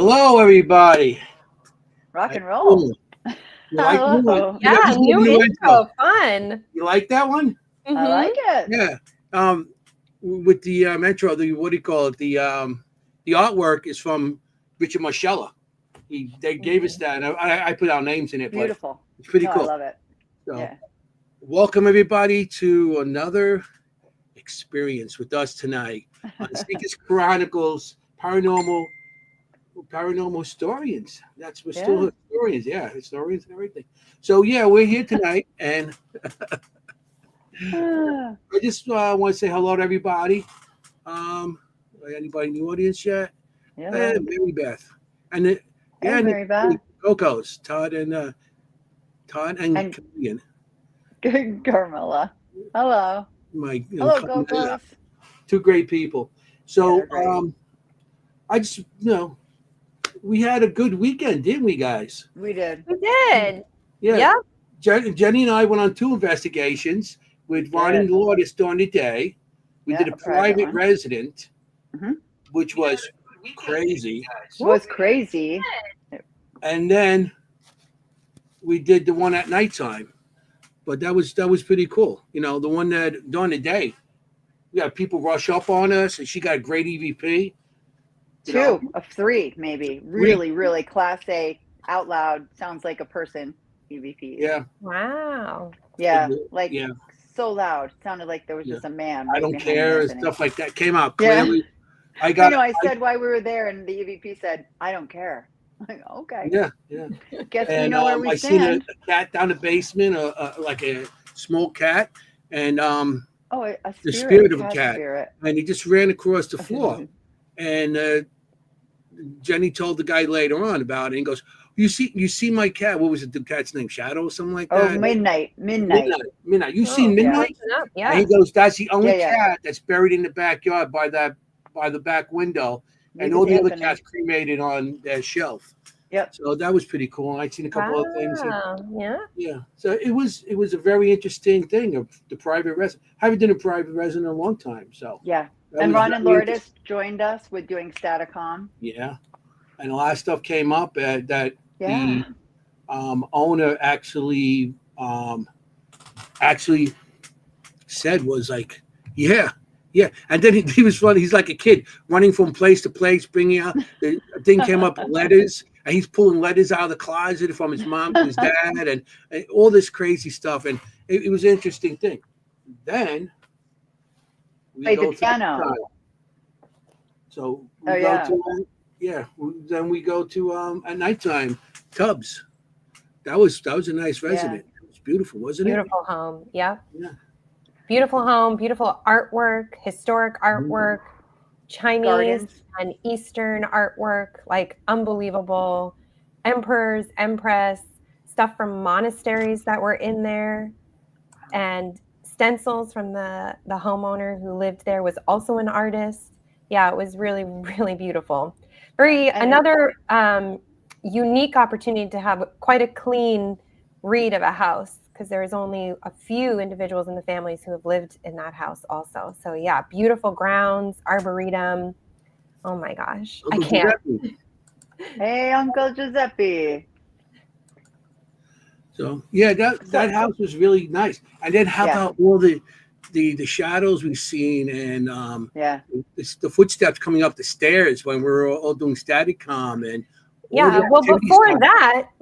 Hello, everybody. Rock How and you roll. doing? You like Hello. you like Yeah, this new intro. Fun. You like that one? I like it. Yeah. With the intro, the what do you call it? The artwork is from Richard Marcella. They gave us that, and I put our names in it, but Beautiful. it's pretty No, cool. I love it. So, Yeah. welcome everybody to another experience with us tonight on the Seekers Chronicles Paranormal historians. We're still historians, historians and everything. So yeah, we're here tonight, and Ah, I just want to say hello to everybody. Um, anybody in the audience yet? hello. Mary Beth, and Hey, and Mary Beth. Coco's Todd and And Kimberly, good Carmela. Hello. my Hello, Gokos. two great people. Yeah, So they're great. I just we had a good weekend, didn't we, guys? We did. We did. Yeah. Yep. Jenny and I went on two investigations with Ronnie Lourdes during the day. We did a private one. resident, Mhm. which was crazy. Was crazy. And then we did the one at nighttime. But that was pretty cool. You know, the one that during the day, we had people rush up on us, and she got a great EVP. You know? 2 of 3, maybe. Really class A, out loud, sounds like a person EVP. Yeah. Wow. Yeah, like Yeah. so loud. Sounded like there was just a man. I right don't behind care. Anthony. Stuff like that came out Yeah. clearly. I said why we were there, and the EVP said, "I don't care." I'm like, okay. Yeah. Guess And we know where we I seen stand. a cat down the basement, like a small cat, and Oh, a spirit, the spirit of a cat cat, spirit. and he just ran across the floor. And Jenny told the guy later on about it, and he goes, you see my cat? What was it? The cat's name? Shadow or something like that? Oh, Midnight. You seen Midnight? Yeah. And he goes, that's the only Yeah. cat that's buried in the backyard by the back window, and Leave all it the to other Anthony. cats cremated on their shelf. Yep. So that was pretty cool. I'd seen a couple of things. Yeah. Yeah. So it was a very interesting thing of the private resident. I haven't done a private resident in a long time. So Yeah. that And was Ron and very Lourdes joined us with doing Staticom. Yeah. And a lot of stuff came up that Yeah. the owner actually said was like, yeah. And then he was running. He's like a kid running from place to place, bringing out the thing came up letters, and he's pulling letters out of the closet from his mom to his dad, and all this crazy stuff. And it was an interesting thing. Then we Played go the piano. to so we Oh, go yeah. to then we go to at nighttime Tubbs. That was a nice resident. It was beautiful, wasn't it? Beautiful home. Yep. Yeah. Beautiful home, beautiful artwork, historic artwork, Chinese Gardens. and Eastern artwork, like unbelievable. Emperors, Empress, stuff from monasteries that were in there, and stencils from the homeowner who lived there was also an artist. Yeah, it was really, really beautiful. Another unique opportunity to have quite a clean read of a house, because there's only a few individuals in the families who have lived in that house also. So yeah, beautiful grounds, arboretum. Oh my gosh, Uncle I can't. Giuseppe. Hey, Uncle Giuseppe. So yeah, that house was really nice. And then how about all the shadows we've seen, and the footsteps coming up the stairs when we were all doing Staticom, and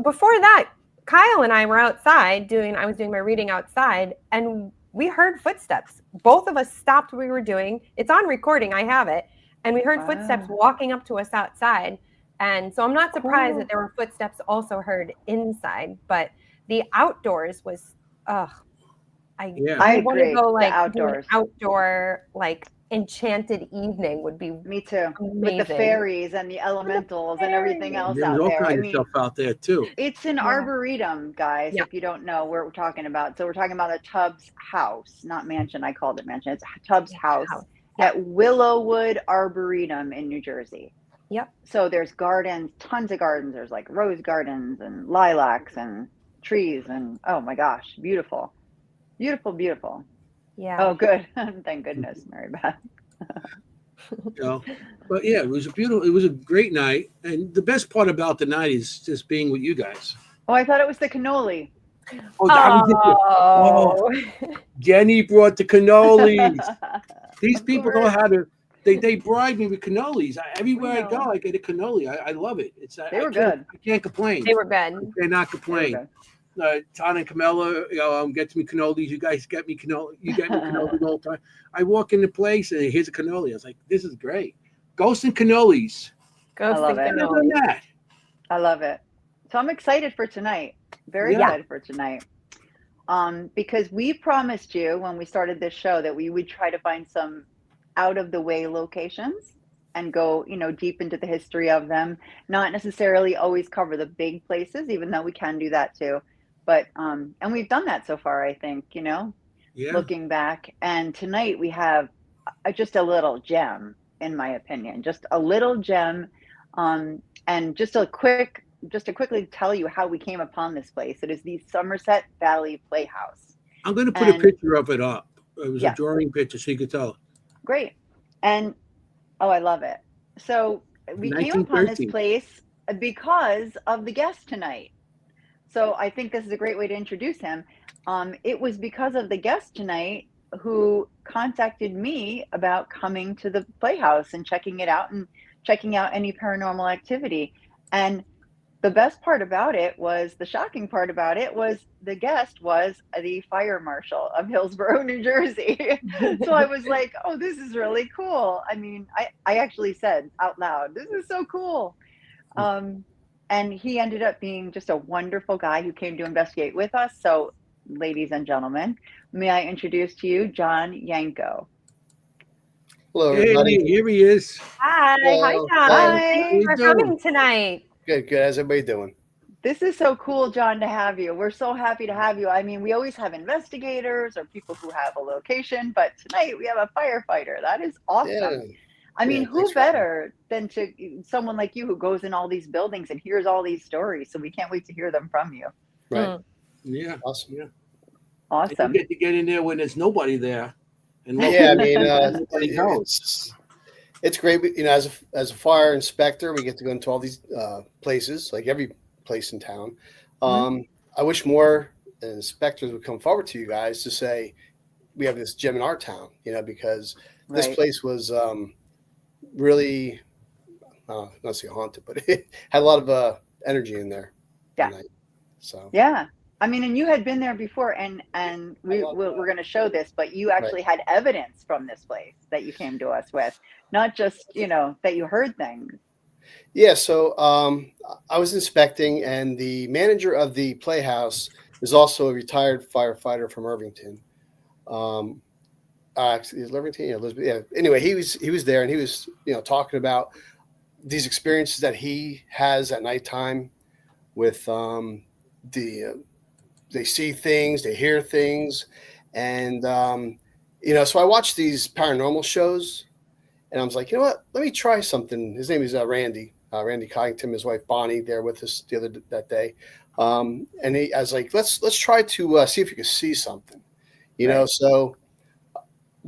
before that, Kyle and I were outside I was doing my reading outside, and we heard footsteps. Both of us stopped what we were doing. It's on recording. I have it. And we heard footsteps walking up to us outside. And so I'm not surprised that there were footsteps also heard inside, but the outdoors was, I want to go like outdoors. Outdoor, like enchanted evening would be me too. amazing. With the fairies and the elementals and everything else There's out all there. kinds of stuff out there too. It's an arboretum, guys. If you don't know what we're talking about, so we're talking about a Tubbs house, not mansion. I called it mansion. It's a Tubbs house at Willowwood Arboretum in New Jersey. Yep. So there's gardens, tons of gardens. There's like rose gardens and lilacs and trees, and oh my gosh, beautiful. Yeah. Oh, good. Thank goodness, Mary Beth. You know, but yeah, it was a great night, and the best part about the night is just being with you guys. Oh, I thought it was the cannoli. Oh, that was it. Oh, Jennie brought the cannolis. These Of people know course. how to. They bribe me with cannolis. Everywhere I know. go, I get a cannoli. I love it. They were good. I can't complain. They were I good. cannot They were complain. good. Ton and Camilla, gets me cannolis. You guys get me cannoli. You get me cannolis all the time. I walk in the place and here's a cannoli. I was like, this is great. Ghost and cannolis. Go I love see it. Never cannoli. done that. I love it. So I'm excited for tonight. Very Yeah. excited for tonight. Because we promised you when we started this show that we would try to find some out of the way locations and go, deep into the history of them. Not necessarily always cover the big places, even though we can do that too. But and we've done that so far, I think, Yeah. looking back. And tonight we have just a little gem, in my opinion, just a little gem. And just to quickly tell you how we came upon this place. It is the Somerset Valley Playhouse. I'm going to put a picture of it up. It was Yeah. a drawing picture, so you could tell. Great. And I love it. So we came upon this 1913. place because of the guest tonight. So I think this is a great way to introduce him. It was because of the guest tonight who contacted me about coming to the Playhouse and checking it out and checking out any paranormal activity. And the best part about it was, the shocking part about it was, the guest was the fire marshal of Hillsborough, New Jersey. So I was like, oh, this is really cool. I mean, I actually said out loud, this is so cool. And he ended up being just a wonderful guy who came to investigate with us. So, ladies and gentlemen, may I introduce to you John Yanko. Hello, Hey, everybody. here he is. Hi, Hello. John. Hi. Thank you for How you doing? coming tonight. Good. How's everybody doing? This is so cool, John, to have you. We're so happy to have you. I mean, we always have investigators or people who have a location, but tonight we have a firefighter. That is awesome. Yeah. I mean, Yeah, who thanks for having better than someone like you who goes in all these buildings and hears all these stories? So we can't wait to hear them from you. Right. Yeah. Awesome. Yeah. Awesome. You get to get in there when there's nobody there. And Yeah, I mean, nobody knows. it's great. You know, as a fire inspector, we get to go into all these places, like every place in town. I wish more inspectors would come forward to you guys to say we have this gem in our town. Because this Right. place was really not say haunted, but it had a lot of energy in there. Yeah. tonight. So Yeah. I mean, and you had been there before, and we're going to show this, but you actually had evidence from this place that you came to us with, not just, that you heard things. Yeah, so I was inspecting, and the manager of the Playhouse is also a retired firefighter from Irvington. Actually, is it Irvington? Yeah, Elizabeth. Yeah. Anyway, he was there, and he was talking about these experiences that he has at nighttime with they see things, they hear things, and so I watched these paranormal shows, and I was like, you know what? Let me try something. His name is Randy Coggington, his wife Bonnie, there with us that day, and I was like, let's try to see if you can see something, Right. So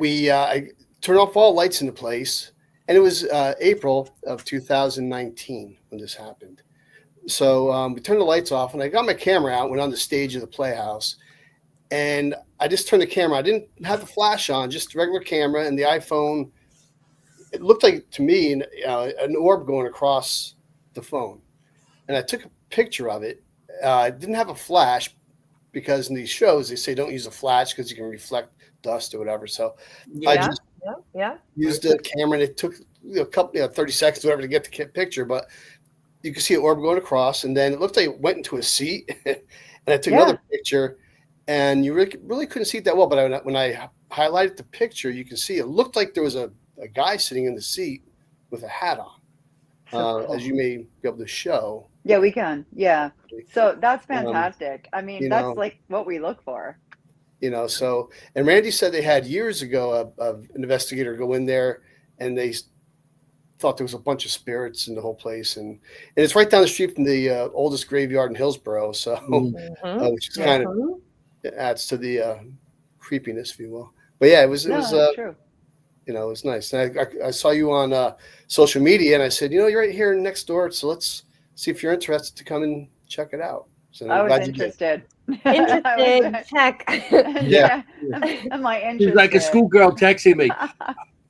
I turned off all lights in the place, and it was April of 2019 when this happened. So we turned the lights off, and I got my camera out, went on the stage of the Playhouse, and I just turned the camera. I didn't have the flash on, just a regular camera, and the iPhone. It looked like to me an orb going across the phone, and I took a picture of it. I didn't have a flash because in these shows they say don't use a flash because you can reflect dust or whatever. So I Yeah. just Yeah. used the camera, and it took a couple 30 seconds, whatever, to get the picture, but you could see an orb going across, and then it looked like it went into a seat. And I took another picture, and you really couldn't see it that well. But when I highlighted the picture, you can see it looked like there was a guy sitting in the seat with a hat on, So cool. as you may be able to show. Yeah, we can. Yeah. So that's fantastic. I mean, that's know, like what we look for. So, and Randy said they had years ago an investigator go in there, and they thought there was a bunch of spirits in the whole place, and it's right down the street from the oldest graveyard in Hillsborough, so which is kind of adds to the creepiness, if you will. But yeah, it was That's true. you know, it was nice. And I saw you on social media, and I said, you know, you're right here next door, so let's see if you're interested to come and check it out. So I I'm was glad you did. interested. Interested, check. Yeah. Am I interested? She's like a schoolgirl texting me.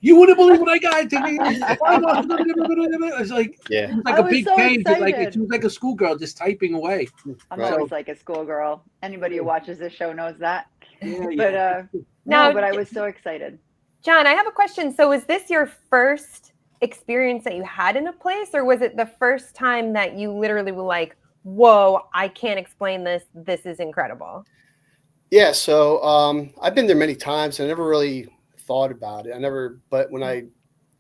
You wouldn't believe what I got today. It's like, Yeah. it was like I a was big so page. Like excited. she was like a schoolgirl just typing away. I'm Right. always like a schoolgirl. Anybody who watches this show knows that. Yeah, But Now- no, but I was so excited. John, I have a question. So was this your first experience that you had in a place, or was it the first time that you literally were like, whoa, I can't explain this. This is incredible. Yeah. So I've been there many times. I never really thought about it. But when I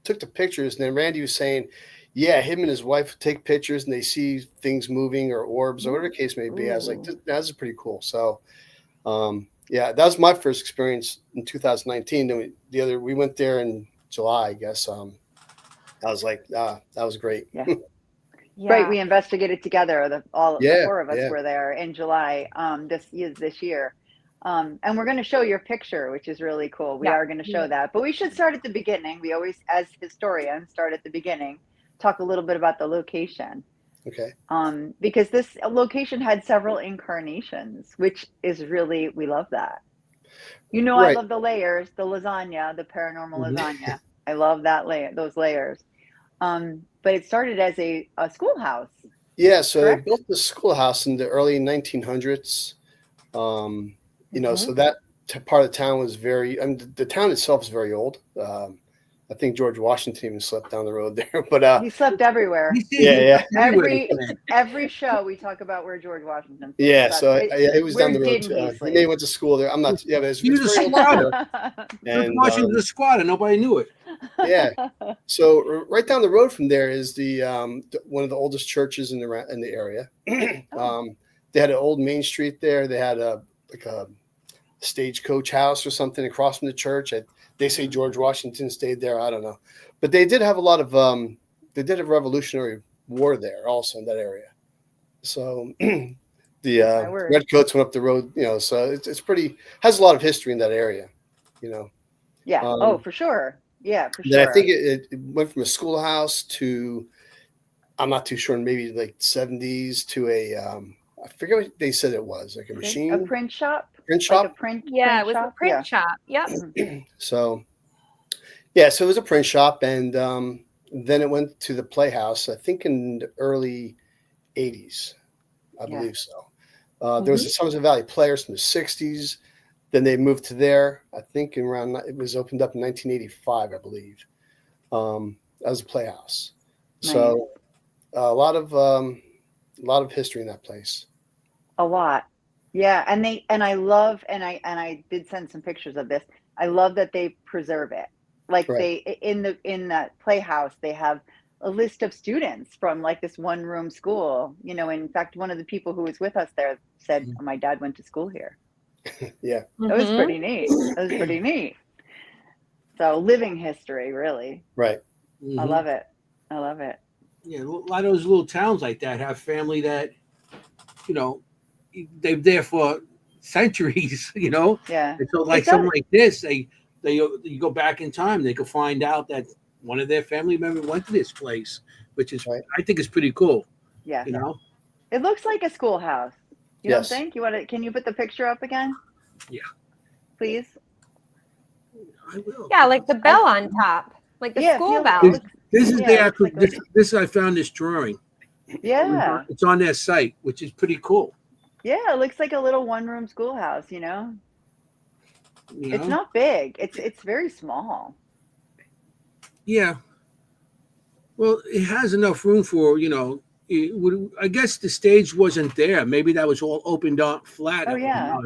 took the pictures, and then Randy was saying, yeah, him and his wife take pictures and they see things moving or orbs or whatever the case may be. I was like, that's pretty cool. So, yeah, that was my first experience in 2019. Then we went there in July, I guess. I was like, that was great. Yeah. Yeah. Right, we investigated together. The four of us Yeah. were there in July this year. And we're going to show your picture, which is really cool. We are going to show that. But we should start at the beginning. We always, as historians, start at the beginning. Talk a little bit about the location. Okay. Because this location had several incarnations, which is really, we love that. You know, I Right. love the layers, the lasagna, the paranormal lasagna. I love that those layers. But it started as a schoolhouse. Yeah. So Correct? they built the schoolhouse in the early 1900s. You know, so that part of the town was the town itself is very old. I think George Washington even slept down the road there, but He slept everywhere. yeah. Every show we talk about where George Washington. Yeah, slept. so it was where down the road. didn't he He sleep? may have went to school there. I'm not. Yeah, but it's He was a very old. squatter. And Washington was a squatter. Nobody knew it. yeah, so right down the road from there is the one of the oldest churches in the area. They had an old Main Street there. They had a stagecoach house or something across from the church. They say George Washington stayed there. I don't know, but they did have a lot of they did a Revolutionary War there also in that area. So the redcoats went up the road, you know. So it's pretty has a lot of history in that area, you know. Yeah. For sure. Yeah, for sure. Then I think it went from a schoolhouse to, I'm not too sure, maybe like 70s to I forget what they said it was, like a machine. A print shop. Print shop. Like a print. Yeah, print it was shop? a print shop. Yep. So, yeah, so it was a print shop, and then it went to the Playhouse. I think in the early '80s, I believe so. There was the Somerset Valley Players from the '60s. Then they moved to there. I think it was opened up in 1985, I believe. As a Playhouse. Nice. So a lot of history in that place. A lot. Yeah, and I did send some pictures of this. I love that they preserve it. Like they in that Playhouse, they have a list of students from like this one room school. You know, in fact, one of the people who was with us there said, "My dad went to school here." Yeah. That was pretty neat. That was pretty neat. So living history, really. Right. I love it. I love it. Yeah, a lot of those little towns like that have family that, you know, they're there for centuries, you know. Yeah. And so like something like this, you go back in time, they could find out that one of their family members went to this place, which is I think is pretty cool. Yeah. You know? It looks like a schoolhouse. You don't think? Can you put the picture up again? Yeah. Please? I will. Yeah, like the bell on top. Like the school bell. This is the actual this I found this drawing. Yeah. It's on their site, which is pretty cool. Yeah, it looks like a little one-room schoolhouse, you know? It's not big. It's very small. Yeah. Well, it has enough room for, you know, I guess the stage wasn't there. Maybe that was all opened up flat. Oh, yeah.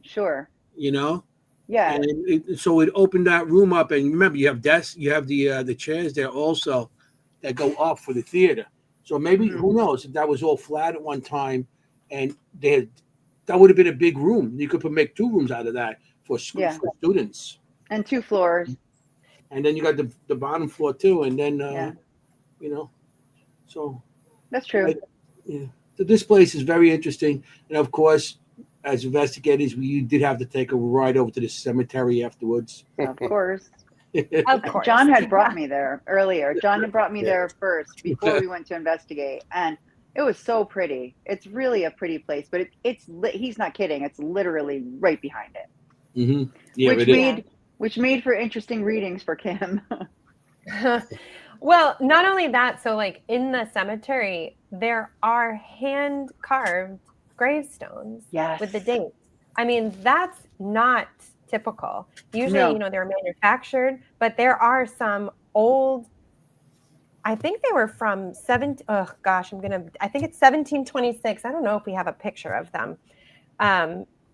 Sure. You know? Yeah. And so it opened that room up. And remember, you have desks, you have the chairs there also that go up for the theater. So maybe, who knows, if that was all flat at one time and that would have been a big room. You could make 2 rooms out of that for students. And 2 floors. And then you got the bottom floor too. And then, you know, so. That's true. So this place is very interesting. And of course, as investigators, we did have to take a ride over to the cemetery afterwards. Of course. Of course. John had brought me there earlier. John had brought me there first before we went to investigate, and it was so pretty. It's really a pretty place, but he's not kidding. It's literally right behind it. Mm-hmm. Yeah, Which made for interesting readings for Kim. Well, not only that, so like in the cemetery, there are hand carved gravestones with the dates. I mean, that's not typical. Usually, they're manufactured, but there are some old, I think they were from I think it's 1726. I don't know if we have a picture of them.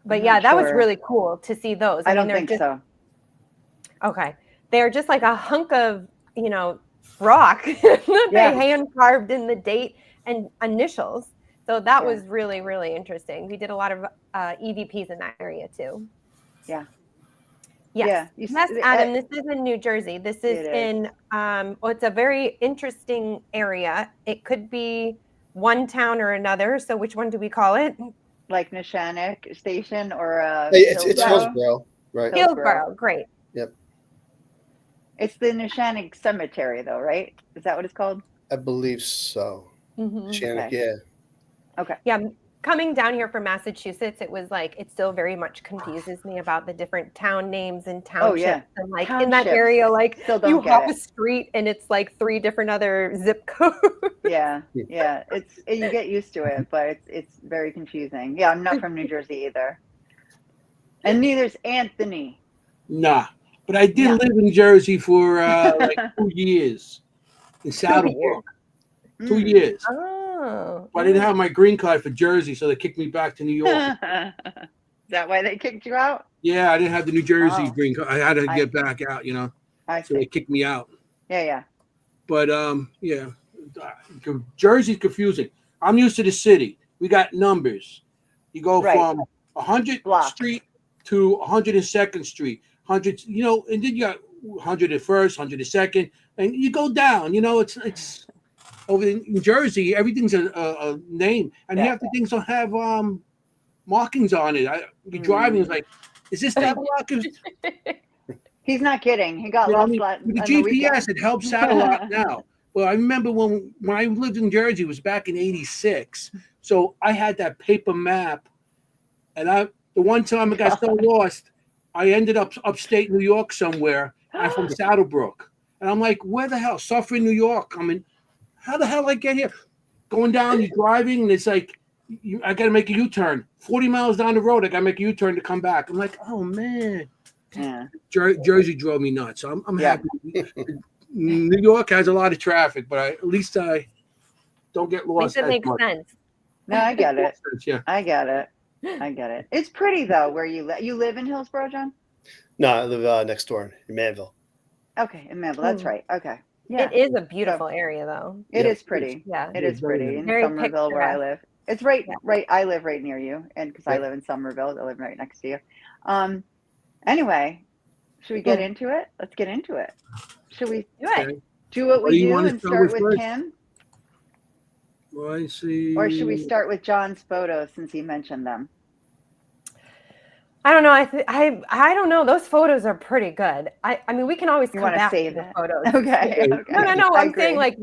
But yeah, that was really cool to see those. I don't think so. Okay. They're just like a hunk of, rock that they hand carved in the date and initials. So that was really, really interesting. We did a lot of EVPs in that area too. Yeah. Yes. Yes, Adam, this is in New Jersey. This is in, it's a very interesting area. It could be one town or another. So which one do we call it? Like Neshannock Station or it's Hillsborough, right? Hillsborough, great. Yep. It's the Neshannock Cemetery, though, right? Is that what it's called? I believe so. Neshannock, okay. Okay. Yeah. Coming down here from Massachusetts, it was like, it still very much confuses me about the different town names and townships. And like in that area, like you hop a street and it's like 3 different other zip codes. Yeah. You get used to it, but it's very confusing. Yeah, I'm not from New Jersey either. And neither's Anthony. Nah, but I did live in Jersey for like 2 years in Saddlebrook. 2 years. Oh. But I didn't have my green card for Jersey, so they kicked me back to New York. Is that why they kicked you out? Yeah, I didn't have the New Jersey green card. I had to get back out, So they kicked me out. Yeah. But Jersey's confusing. I'm used to the city. We got numbers. You go from 100th Street to 102nd Street. 100, and then you got 101st, 102nd, and you go down. It's over in Jersey. Everything's a name, and half the things don't have markings on it. You're driving, it's like, is this that markings? He's not kidding. He got lost. With the GPS, it helps out a lot now. Well, I remember when I lived in Jersey, it was back in '86. So I had that paper map, and the one time I got so lost, I ended up upstate New York somewhere. I'm from Saddlebrook, and I'm like, where the hell? Suffering, New York. I mean, how the hell I get here? Going down, you're driving, and it's like, I got to make a U-turn. 40 miles down the road, I got to make a U-turn to come back. I'm like, oh man. Yeah. Jersey drove me nuts. So I'm happy. New York has a lot of traffic, but at least I don't get lost. It makes sense. No, I get it. Yeah. I get it. It's pretty though where you live. You live in Hillsborough, John? No, I live next door in Manville. Okay, in Manville. That's right. Okay. Yeah. It is a beautiful area though. It is pretty. Yeah. It is pretty in very Somerville where I live. It's right. I live right near you, and because I live in Somerville, I live right next to you. Anyway, should we get into it? Let's get into it. Should we do what we do and start with Kim? Well, I see. Or should we start with John's photos since he mentioned them? I don't know. I don't know. Those photos are pretty good. I mean, we can always come back to the photos. Okay. No. I'm saying like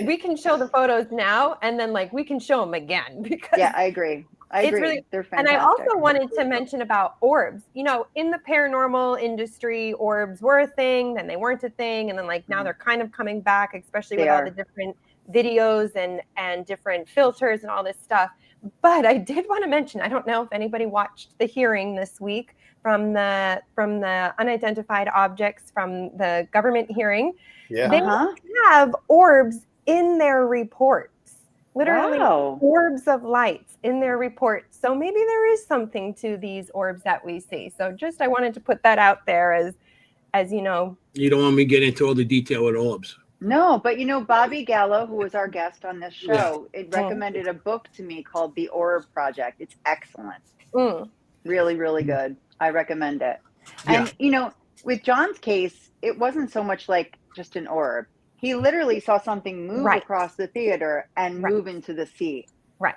we can show the photos now, and then like we can show them again because I agree. Really, they're fantastic. And I also wanted to mention about orbs. In the paranormal industry, orbs were a thing, then they weren't a thing, and then like now they're kind of coming back, especially with all the different videos and different filters and all this stuff. But I did want to mention, I don't know if anybody watched the hearing this week from the unidentified objects from the government hearing. Yeah. They have orbs in their reports. Literally orbs of lights in their reports. So maybe there is something to these orbs that we see. So I wanted to put that out there as you know. You don't want me to get into all the detail with orbs. No, but Bobby Gallo, who was our guest on this show, it recommended a book to me called The Orb Project. It's excellent. Really, really good. I recommend it. And, with John's case, it wasn't so much like just an orb. He literally saw something move across the theater and move into the seat. Right.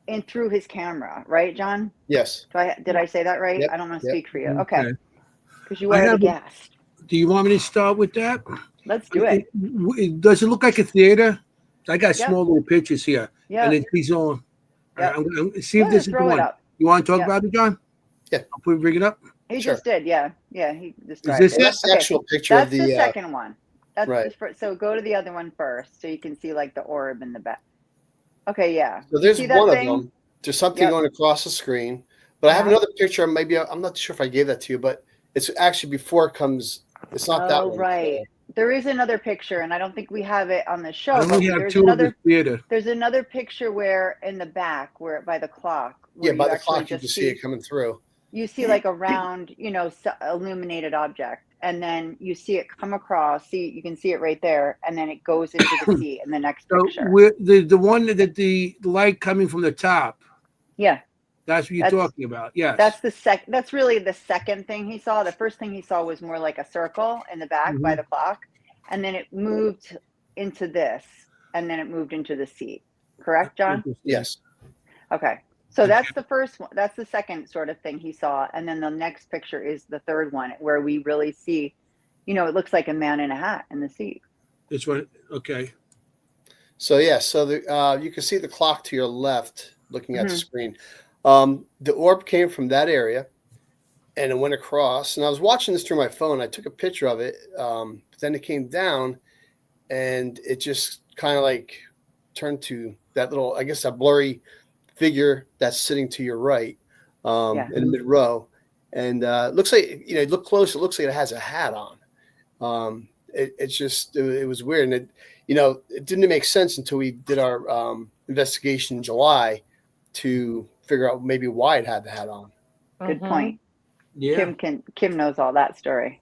And through his camera. Right, John? Yes. Did I say that right? Yep. I don't want to speak for you. Okay. Because you were the guest. Do you want me to start with that? Let's do it. Does it look like a theater? I got Yep. small little pictures here. Yeah. And he's on. Yep. I'm gonna see if this is the Throw it one. up. You want to talk Yep. about it, John? Yeah. I'll bring it up. He Sure. just did. Yeah. Yeah. He described this it. That's the Okay. actual picture That's of the. the second one. That's right. So go to the other one first, so you can see like the orb in the back. Okay. Yeah. So there's See that one thing? of them. There's something Yep. going across the screen, but I have Yeah. another picture. Maybe I'm not sure if I gave that to you, but it's actually before it comes. It's not that one. Right. There is another picture, and I don't think we have it on the show. I But only have there's two of another. the theater. There's another picture where in the back, where by the clock. Yeah, where by you the actually clock you just can see it coming through. You see like a round, illuminated object, and then you see it come across. See, you can see it right there, and then it goes into the sea in the next So picture. the one that the light coming from the top. Yeah, That's what you're talking about. Yes. That's really the second thing he saw. The first thing he saw was more like a circle in the back by the clock, and then it moved into this, and then it moved into the sea. Correct, John? Yes. Okay. So that's the first one. That's the second sort of thing he saw. And then the next picture is the third one where we really see, it looks like a man in a hat in the sea. This one. Okay. So you can see the clock to your left, looking at the screen. The orb came from that area, and it went across. And I was watching this through my phone. I took a picture of it. But then it came down, and it just kind of like turned to that little, I guess, a blurry figure that's sitting to your right in the mid row, and it looks like look close. It looks like it has a hat on. It was weird, and it didn't make sense until we did our investigation in July to figure out maybe why it had the hat on. Good point. Yeah. Kim knows all that story.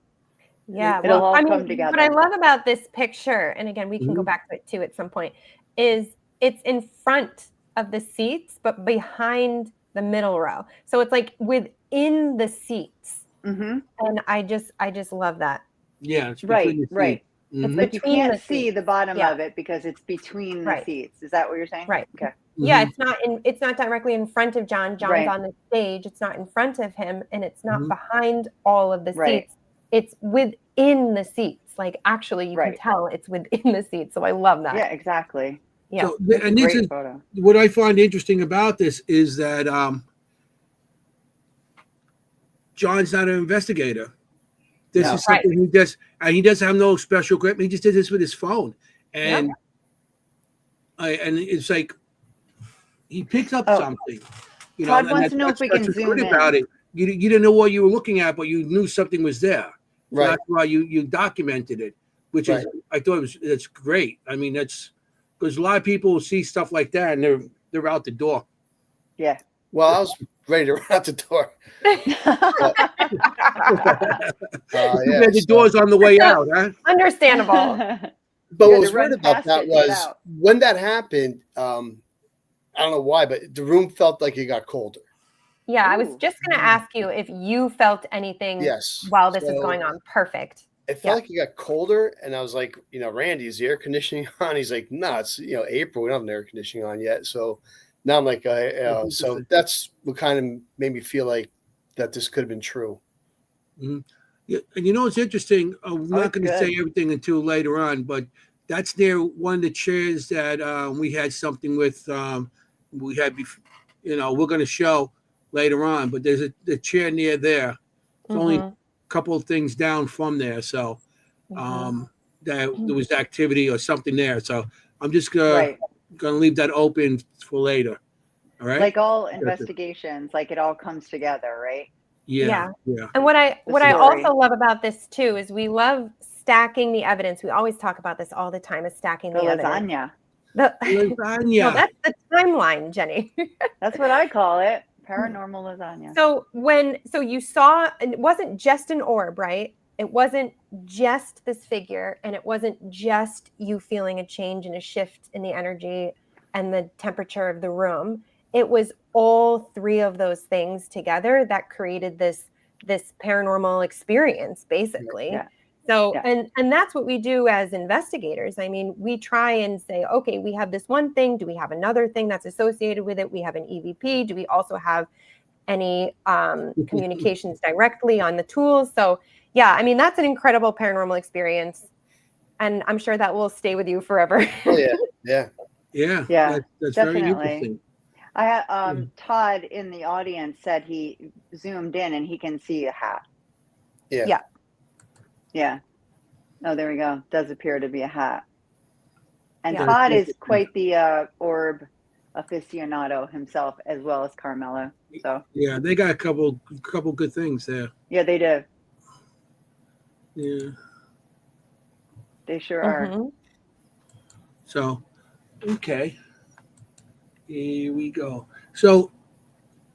Yeah, It'll all come together. What I love about this picture, and again, we can go back to it too at some point, is it's in front of the seats, but behind the middle row. So it's like within the seats. And I just love that. Yeah. It's Right. Mm-hmm. It's like you Between can't the see seats. the bottom Yeah. of it because it's between the seats. Is that what you're saying? Right. Okay. Yeah, it's not directly in front of John. John's Right. on the stage. It's not in front of him, and it's not behind all of the Right. seats. It's within the seats. Like actually, you can tell it's within the seats. So I love that. Yeah, exactly. Yeah. So, and this is photo. what I find interesting about this is that John's not an investigator. This is something he does, and he doesn't have no special equipment. He just did this with his phone, and and it's like he picks up something. Todd wants to know if we can zoom in. About it. You didn't know what you were looking at, but you knew something was there. So that's why you documented it, which is I thought that's great. I mean, that's because a lot of people see stuff like that and they're out the door. Yeah. Well, I was ready to run out the door. The door's on the way out, huh? Understandable. But what was weird about that was when that happened, I don't know why, but the room felt like it got colder. Yeah, I was just going to ask you if you felt anything while this is going on. Perfect. It felt like it got colder, and I was like, Randy, is the air conditioning on? He's like, no, it's April. We don't have an air conditioning on yet. So now I'm like, so that's what kind of made me feel like that this could have been true. Mm-hmm. Yeah, and it's interesting. I'm not going to say everything until later on, but that's near one of the chairs that we had something with. We had, we're going to show later on, but there's the chair near there. It's only a couple of things down from there, so that there was activity or something there. So I'm just gonna leave that open for later. All right. Like all investigations, like it all comes together, right? Yeah. And what I also love about this too is we love stacking the evidence. We always talk about this all the time, is stacking the evidence. Lasagna. Lasagna. No, that's the timeline, Jenny. That's what I call it. Paranormal lasagna. So you saw, and it wasn't just an orb, right? It wasn't just this figure, and it wasn't just you feeling a change and a shift in the energy and the temperature of the room. It was all three of those things together that created this paranormal experience, basically. Yeah. So, and that's what we do as investigators. I mean, we try and say, okay, we have this one thing. Do we have another thing that's associated with it? We have an EVP. Do we also have any communications directly on the tools? So yeah, I mean, that's an incredible paranormal experience. And I'm sure that will stay with you forever. Oh yeah, yeah. Yeah, Yeah, that's very definitely. interesting. I had Todd in the audience said he zoomed in and he can see a hat. Yeah. Yeah. Yeah. Oh, there we go. Does appear to be a hat. And Yeah. Todd is quite the orb aficionado himself, as well as Carmelo. So Yeah, they got a couple good things there. yeah, they do. Yeah. They sure are. Mhm. So, okay, here we go. So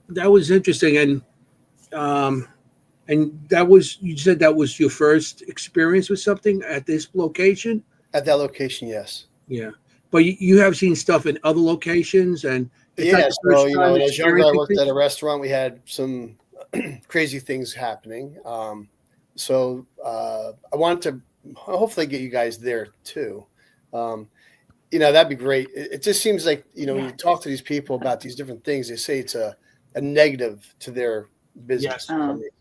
that was interesting, and that was, you said that was your first experience with something at this location. At that location, yes. Yeah, but you have seen stuff in other locations, and it's Yeah, like the first so time when I was younger, I experiencing worked things? at a restaurant. We had some crazy things happening. So I wanted to hopefully get you guys there too. That'd be great. It just seems like, when you talk to these people about these different things, they say it's a negative to their business. Yes.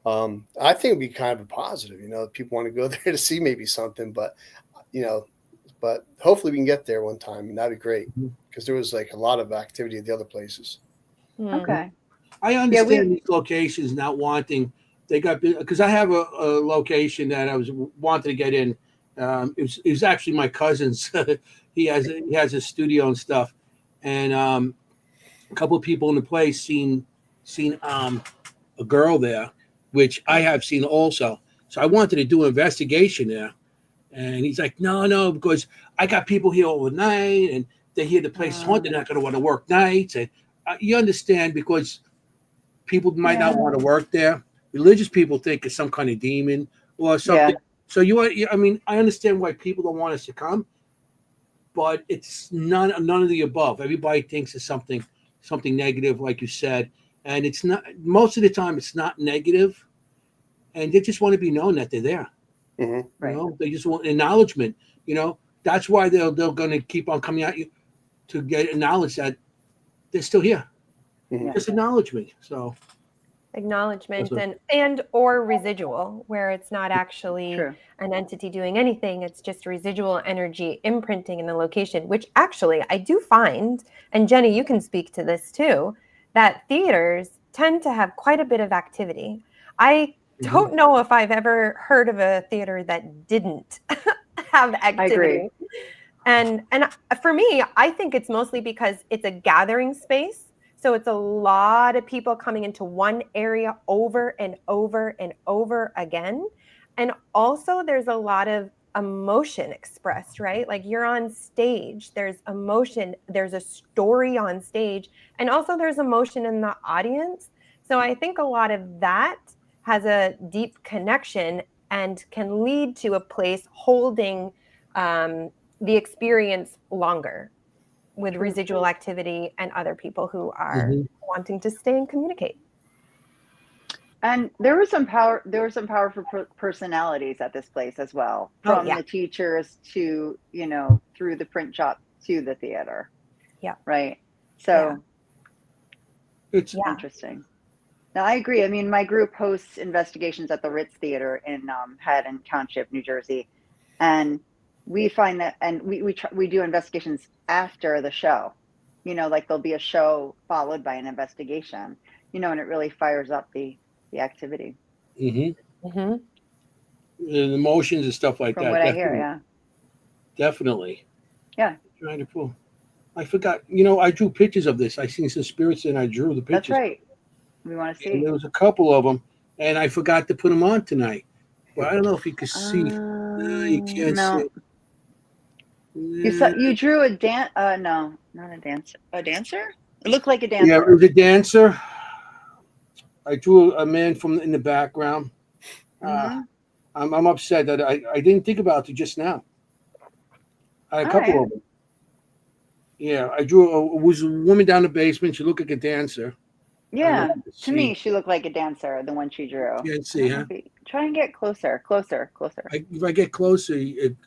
I think it'd be kind of a positive, people want to go there to see maybe something, but hopefully we can get there one time, and that'd be great, because there was like a lot of activity at the other places. Okay. I understand these locations not wanting. They got, because I have a location that I was wanted to get in. It was actually my cousin's. he has a studio and stuff, and a couple of people in the place seen a girl there, which I have seen also. So I wanted to do an investigation there, and he's like, no, because I got people here overnight, and they hear the place is haunted. They're not going to want to work nights, and you understand, because people might not want to work there. Religious people think it's some kind of demon or something. Yeah. So I understand why people don't want us to come, but it's none of the above. Everybody thinks it's something negative, like you said, and it's not. Most of the time, it's not negative, and they just want to be known that they're there. Mm-hmm. Right. They just want acknowledgement. That's why they're going to keep on coming at you to get acknowledged that they're still here. Mm-hmm. Just acknowledgement. So. Acknowledgement and or residual, where it's not actually True. an entity doing anything. It's just residual energy imprinting in the location, which actually I do find, and Jennie, you can speak to this too, that theaters tend to have quite a bit of activity. I don't know if I've ever heard of a theater that didn't have activity. I agree. And for me, I think it's mostly because it's a gathering space. So it's a lot of people coming into one area over and over and over again. And also there's a lot of emotion expressed, right? Like you're on stage, there's emotion, there's a story on stage, and also there's emotion in the audience. So I think a lot of that has a deep connection and can lead to a place holding the experience longer, with residual activity and other people who are wanting to stay and communicate. And there were some powerful personalities at this place as well, from the teachers to, through the print shop to the theater. Yeah. Right. So it's interesting. Now, I agree. I mean, my group hosts investigations at the Ritz Theater in Haddon Township, New Jersey. And we find that, and we do investigations after the show, like there'll be a show followed by an investigation, and it really fires up the activity. The emotions and stuff like that. From what I hear, yeah. Definitely. Yeah. Trying to pull. I forgot, I drew pictures of this. I seen some spirits and I drew the pictures. That's right. We want to see. And there was a couple of them, and I forgot to put them on tonight. But I don't know if you could see. You can't see. You drew a no, not a dancer. A dancer? It looked like a dancer. Yeah, it was a dancer. I drew a man in the background. I'm upset that I didn't think about it just now. I had a couple of them. Yeah, I drew was a woman down the basement. She looked like a dancer. Yeah, to me, she looked like a dancer, the one she drew. You can't see, huh? Try and get closer. If I get closer,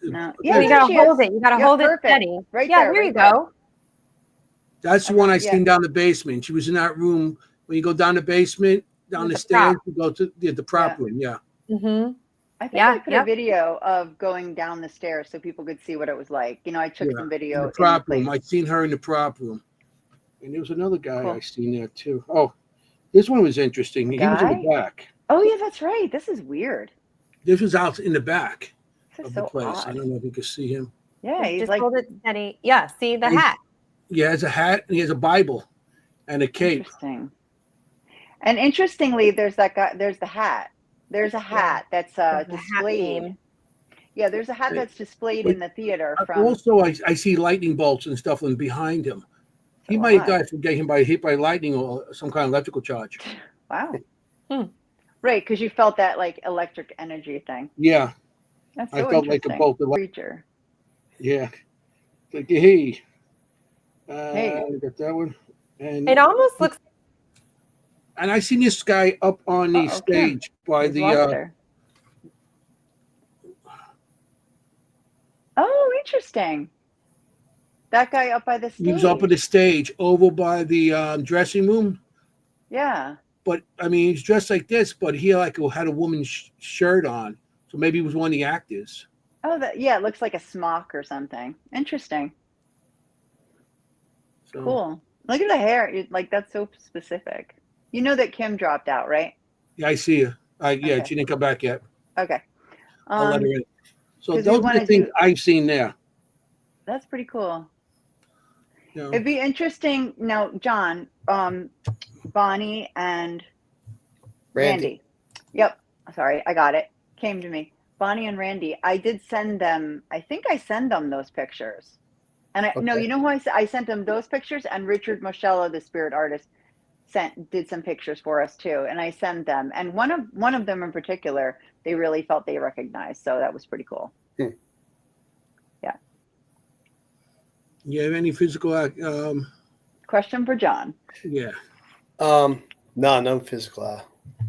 no. Yeah, you gotta hold it. You gotta hold it steady. Right there. Yeah, there you go. That's the one I seen down the basement. She was in that room. When you go down the basement, down the stairs, you go to the prop room. Yeah. Mm-hmm. I think Yeah, I put a video of going down the stairs so people could see what it was like. You know, I took some In video the in the prop room. place. I'd seen her in the prop room. And there was another guy Cool. I seen there too. Oh, this one was interesting. He was in Guy? the back. Oh yeah, that's right. This is weird. This was out in the back This is of the so place. I odd. don't know if you can see him. Yeah, he's Just like hold it steady. Yeah, see the He's- hat. He has a hat and he has a Bible and a cape. interesting. And interestingly, there's that guy. There's the hat. There's a hat that's There's a hat displayed. meme. Yeah, there's a hat that's displayed in the theater from. Also, I see lightning bolts and stuff behind him. He So might have odd. died from getting hit by lightning or some kind of electrical charge. Wow. Hmm. Right, because you felt that like electric energy thing. Yeah, That's I so felt like a interesting. bolt. Creature. Yeah. Like, hey. Hey. I got that one. And It almost looks I seen this guy up on the Uh-oh, Kim. stage by We've lost her. Oh, interesting. That guy up by the stage. he was up on the stage over by the dressing room. Yeah. But I mean, he's dressed like this, but he like had a woman's shirt on, so maybe he was one of the actors. Oh, yeah. It looks like a smock or something. Interesting. So, Cool. Look at the hair. Like that's so specific. You know that Kim dropped out, right? Yeah, I see her. Yeah, Okay. she didn't come back yet. Okay. I'll let her in. So 'cause we those are wanna the things do- I've seen there. That's pretty cool. You know. It'd be interesting. Now, John, Bonnie and Randy. Yep. Sorry, I got it. Came to me. Bonnie and Randy. I did send them. I think I send them those pictures. And no, Okay. you know who I sent them those pictures, and Richard Moscello, the spirit artist, did some pictures for us too, and I sent them. And one of them in particular, they really felt they recognized, so that was pretty cool. Yeah. You have any physical? Question for John: Yeah. No physical.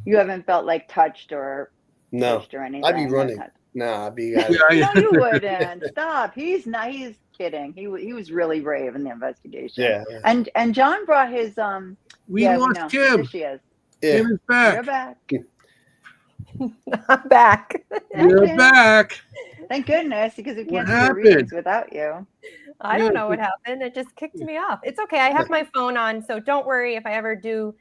you haven't felt like touched or No, pushed or anything? I'd be or running. touched? I'd be. Yeah, No, you wouldn't. Stop. He's not. He's kidding. He was really brave in the investigation. Yeah. And John brought his We yeah, lost know. Kim. There she is. Yeah. Kim is You're back. back. I'm back. You're Okay. back. Thank goodness, because we What can't do the happened? readings without you. I don't know what happened. It just kicked me off. It's okay. I have my phone on, so don't worry. If I ever do,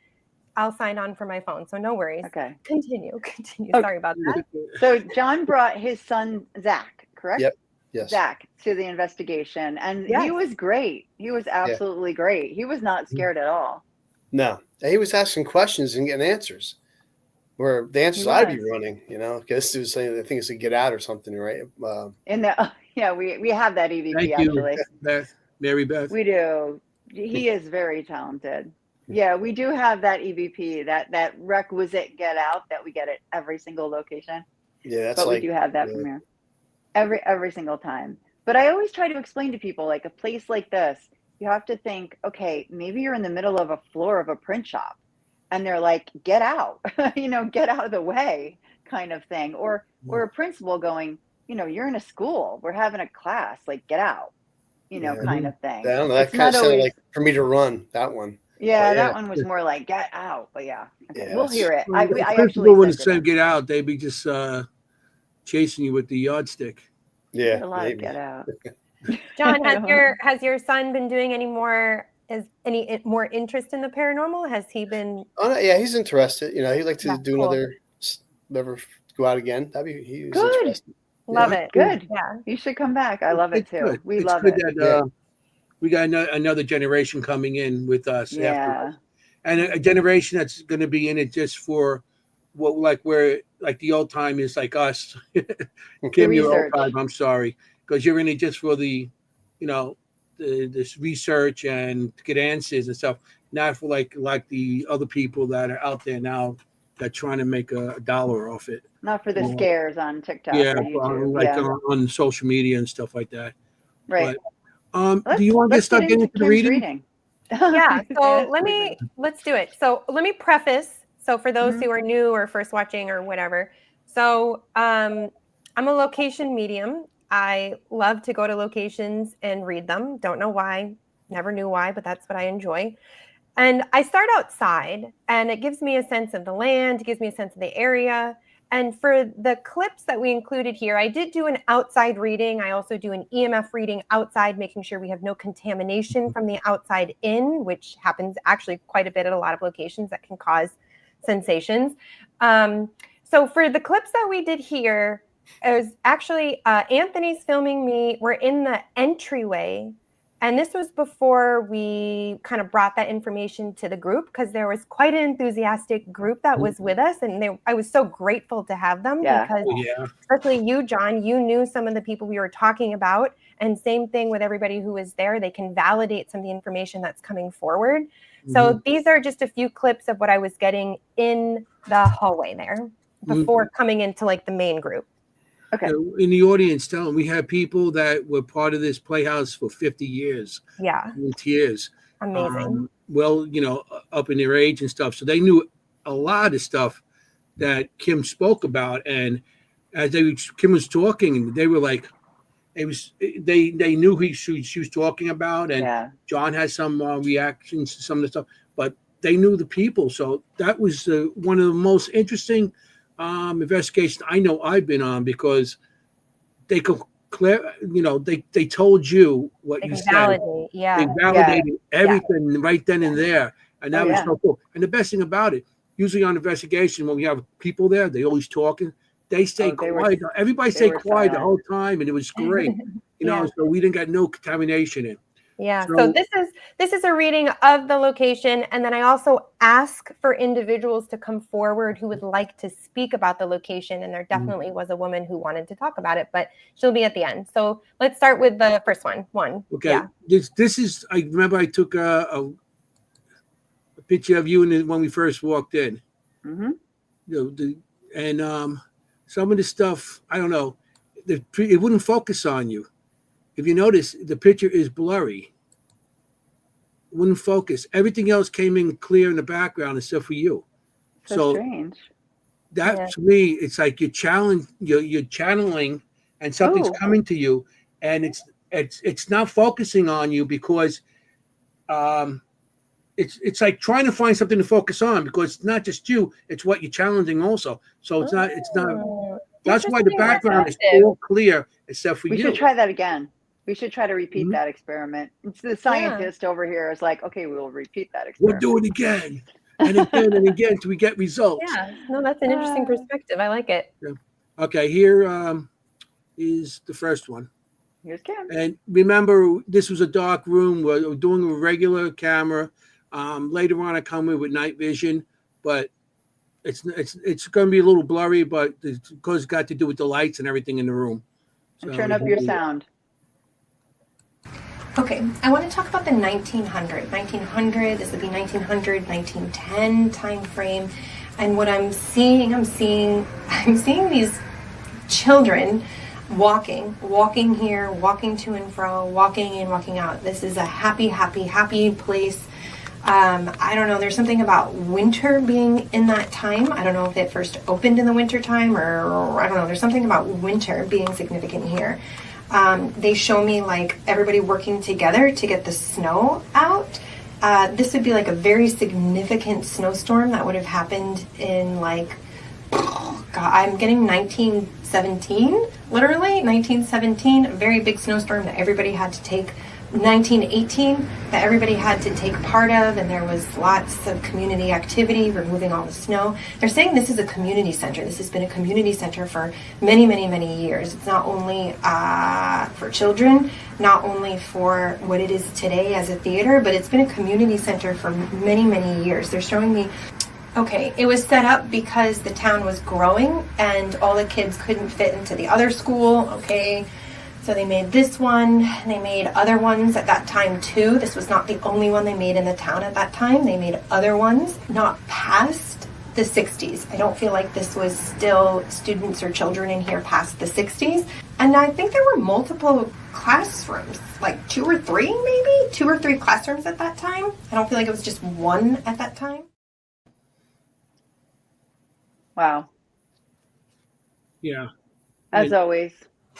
I'll sign on for my phone. So no worries. Okay. Continue. Okay. Sorry about that. So John brought his son Zach, correct? Yep. Yes. Zach to the investigation, and Yes. he was great. He was absolutely great. He was not scared at all. No, he was asking questions and getting answers. Where the answers He I'd be was. running, because he was saying I think it's to get out or something, right? In the yeah, we have that EVP Thank you, actually. Beth. Mary Beth. We do. He is very talented. Yeah, we do have that EVP, that requisite get out that we get at every single location. Yeah, that's But like we do have that from here every single time. But I always try to explain to people, like a place like this, you have to think, okay, maybe you're in the middle of a floor of a print shop, and they're like, get out, get out of the way, kind of thing, or a principal going, you're in a school, we're having a class, like get out, kind of thing. I don't know. That It's kind of not sounded always- like for me to run that one. Yeah, But that one was more like get out, but yeah, okay, Yeah, we'll hear it. Well, I the actually principal wouldn't sent it say in. get out. They'd be just chasing you with the yardstick. Yeah, A lot of maybe. get out. John, has your son been doing any more interest in the paranormal? Has he been? Oh no, yeah, he's interested. He'd like to Yeah, do cool. another, never go out again. He was Good. interested. Love Yeah. it. Good. Yeah. You should come back. I love it It's too. good. We It's love good it. that we got another generation coming in with us. Yeah. After, and a generation that's going to be in it just for where the old timers like us. Kim, you're old research. time. I'm sorry, because you're in it just for the, this research and to get answers and stuff. Not for like the other people that are out there now that trying to make a dollar off it. Not for the Yeah. scares on TikTok Yeah, or YouTube. like yeah. on social media and stuff like that. Right. Do you want to Let's start get getting into into the Kim's reading? Yeah. So let's do it. So let me preface. So for those Mhm. who are new or first watching or whatever. So I'm a location medium. I love to go to locations and read them. Don't know why. Never knew why, but that's what I enjoy. And I start outside, and it gives me a sense of the land. It gives me a sense of the area. And for the clips that we included here, I did do an outside reading. I also do an EMF reading outside, making sure we have no contamination from the outside in, which happens actually quite a bit at a lot of locations that can cause sensations. So for the clips that we did here, it was actually Anthony's filming me. We're in the entryway. And this was before we kind of brought that information to the group, because there was quite an enthusiastic group that was with us. And I was so grateful to have them because especially you, John, you knew some of the people we were talking about. And same thing with everybody who was there. They can validate some of the information that's coming forward. So these are just a few clips of what I was getting in the hallway there before coming into like the main group. Okay. In the audience, tell them we had people that were part of this playhouse for 50 years. Yeah. Years. Amazing. Well, up in their age and stuff. So they knew a lot of stuff that Kim spoke about. And as Kim was talking, they were like, they knew who she was talking about. And John had some reactions to some of the stuff, but they knew the people. So that was one of the most interesting investigation I know I've been on, because they could they told you what you said. They validated everything right then and there, and that was so cool. And the best thing about it, usually on investigation, when we have people there, they always talking. They stay quiet. Everybody stayed quiet the whole time, and it was great. So we didn't get no contamination in. Yeah. So this is a reading of the location. And then I also ask for individuals to come forward who would like to speak about the location. And there definitely was a woman who wanted to talk about it, but she'll be at the end. So let's start with the first one. Okay. Yeah. This is, I remember I took a picture of you when we first walked in. And some of the stuff, I don't know, it wouldn't focus on you. If you notice, the picture is blurry. It wouldn't focus. Everything else came in clear in the background except for you. So strange. That to me, it's like you're channeling, and something's coming to you, and it's not focusing on you because it's like trying to find something to focus on, because it's not just you, it's what you're challenging also. So it's not. That's why the background is all clear except for you. We should try that again. We should try to repeat that experiment. It's the scientist over here is like, okay, we'll repeat that experiment. We'll do it again and again and again until we get results. Yeah, no, that's an interesting perspective. I like it. Yeah. Okay, here is the first one. Here's Kim. And remember, this was a dark room. We're doing a regular camera. Later on, I come in with night vision, but it's going to be a little blurry, but it's because it's got to do with the lights and everything in the room. So turn up your sound. Okay, I want to talk about the 1900. This would be 1900, 1910 time frame. And what I'm seeing these children walking here, walking to and fro, walking in, walking out. This is a happy place. I don't know, there's something about winter being in that time. I don't know if it first opened in the winter time, or I don't know, there's something about winter being significant here. They show me like everybody working together to get the snow out. This would be like a very significant snowstorm that would have happened in like, I'm getting 1917, literally 1917, a very big snowstorm that everybody had to take. 1918 that everybody had to take part of, and there was lots of community activity, removing all the snow. They're saying this is a community center. This has been a community center for many, many, many years. It's not only for children, not only for what it is today as a theater, but it's been a community center for many, many years. They're showing me, okay, it was set up because the town was growing and all the kids couldn't fit into the other school, okay. So they made this one, they made other ones at that time too. This was not the only one they made in the town at that time. They made other ones, not past the 60s. I don't feel like this was still students or children in here past the 60s. And I think there were multiple classrooms, like 2 or 3 maybe? 2 or 3 classrooms at that time. I don't feel like it was just one at that time. Wow. Yeah. As always,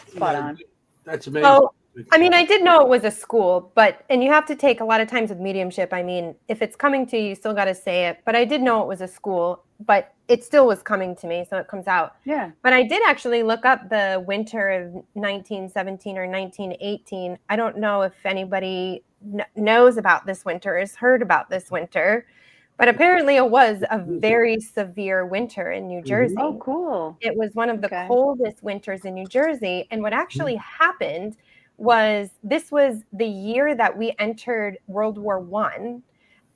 spot on. That's amazing. So, I mean, I did know it was a school, and you have to take a lot of times with mediumship. I mean, if it's coming to you, you still got to say it. But I did know it was a school. but it still was coming to me, so it comes out. Yeah. But I did actually look up the winter of 1917 or 1918. I don't know if anybody knows about this winter, has heard about this winter, but apparently it was a very severe winter in New Jersey. Oh, cool. It was one of the coldest winters in New Jersey. And what actually happened was this was the year that we entered World War I,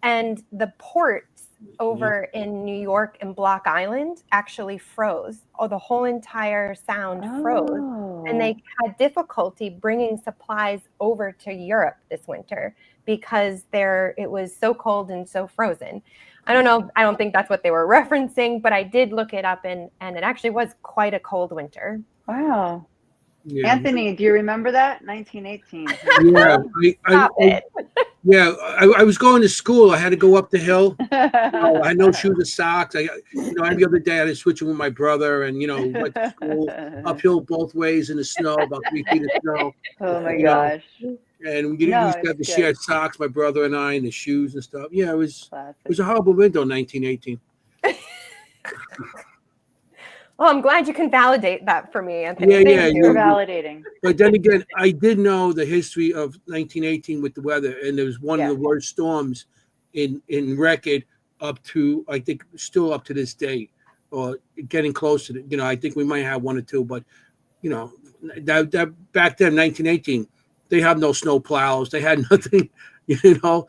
and the ports over in New York and Block Island actually froze. The whole entire sound froze. And they had difficulty bringing supplies over to Europe this winter because it was so cold and so frozen. I don't know. I don't think that's what they were referencing, but I did look it up, and it actually was quite a cold winter. Wow. Yeah. Anthony, do you remember that? 1918. Yeah, I was going to school. I had to go up the hill. I had no shoes or socks. Every other day I had to switch them with my brother, and went to school uphill both ways in the snow, about 3 feet of snow. Oh my gosh! And we used to have to share socks, my brother and I, and the shoes and stuff. Yeah, it was a horrible winter in 1918. Well, I'm glad you can validate that for me, Anthony. Thank you for validating. But then again, I did know the history of 1918 with the weather, and there was one of the worst storms in record up to, I think, still up to this day, or getting close to it. I think we might have one or two, but that back then, 1918, they had no snow plows, they had nothing, so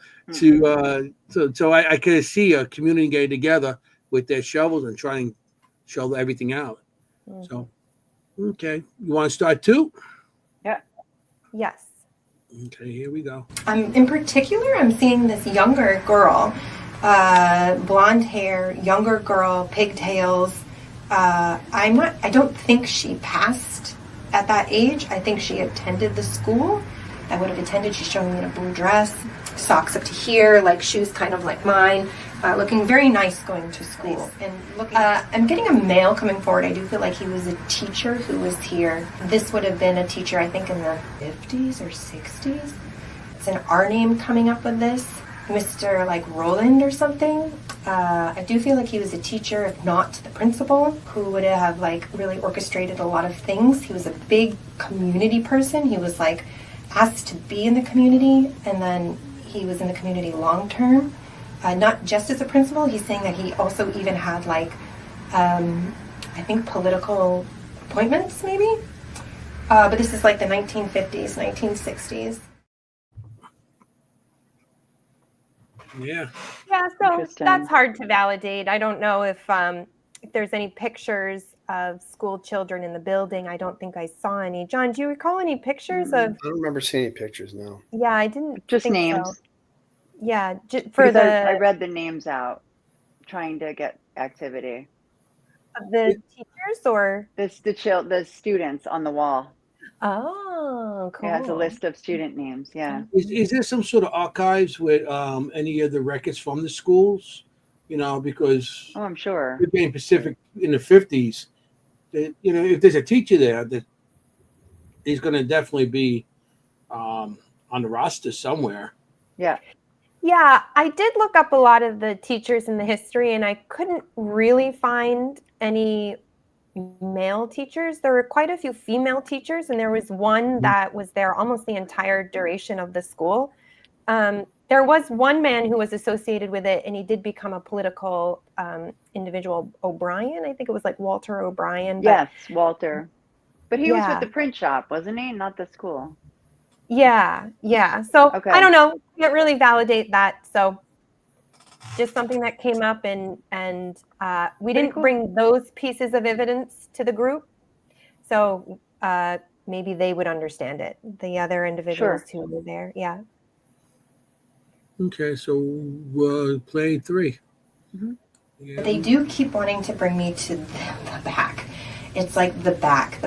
I could see a community getting together with their shovels and trying to shovel everything out. So, okay, you want to start too? Yeah. Yes. Okay, here we go. In particular, I'm seeing this younger girl, blonde hair, younger girl, pigtails. I don't think she passed at that age. I think she attended the school I would have attended. She's showing me in a blue dress, socks up to here, like shoes kind of like mine, looking very nice going to school. And I'm getting a male coming forward. I do feel like he was a teacher who was here. This would have been a teacher, I think, in the 50s or 60s. It's an R name coming up with this, Mr. like Roland or something. I do feel like he was a teacher, if not the principal, who would have like really orchestrated a lot of things. He was a big community person. He was like asked to be in the community, and then he was in the community long term. Not just as a principal, he's saying that he also even had like, I think political appointments maybe. But this is like the 1950s, 1960s. Yeah. Yeah, so that's hard to validate. I don't know if there's any pictures of school children in the building. I don't think I saw any. John, do you recall any pictures of? I don't remember seeing any pictures, no. Yeah, I didn't. Just think names. So. Yeah, I read the names out, trying to get activity. Of the teachers or the students on the wall. Oh, cool. Yeah, it's a list of student names. Yeah. Is there some sort of archives with any of the records from the schools? Because I'm sure. Being Pacific in the 50s, if there's a teacher there, that he's going to definitely be on the roster somewhere. Yeah. Yeah, I did look up a lot of the teachers in the history, and I couldn't really find any male teachers. There were quite a few female teachers, and there was one that was there almost the entire duration of the school. There was one man who was associated with it, and he did become a political individual, O'Brien. I think it was like Walter O'Brien. Yes, Walter. But he was with the print shop, wasn't he? Not the school. Yeah. So I don't know. Can't really validate that. So just something that came up, and we didn't bring those pieces of evidence to the group. So maybe they would understand it. The other individuals who were there. Yeah. Okay, so play 3. Mm-hmm. Yeah. They do keep wanting to bring me to the back. It's like the back.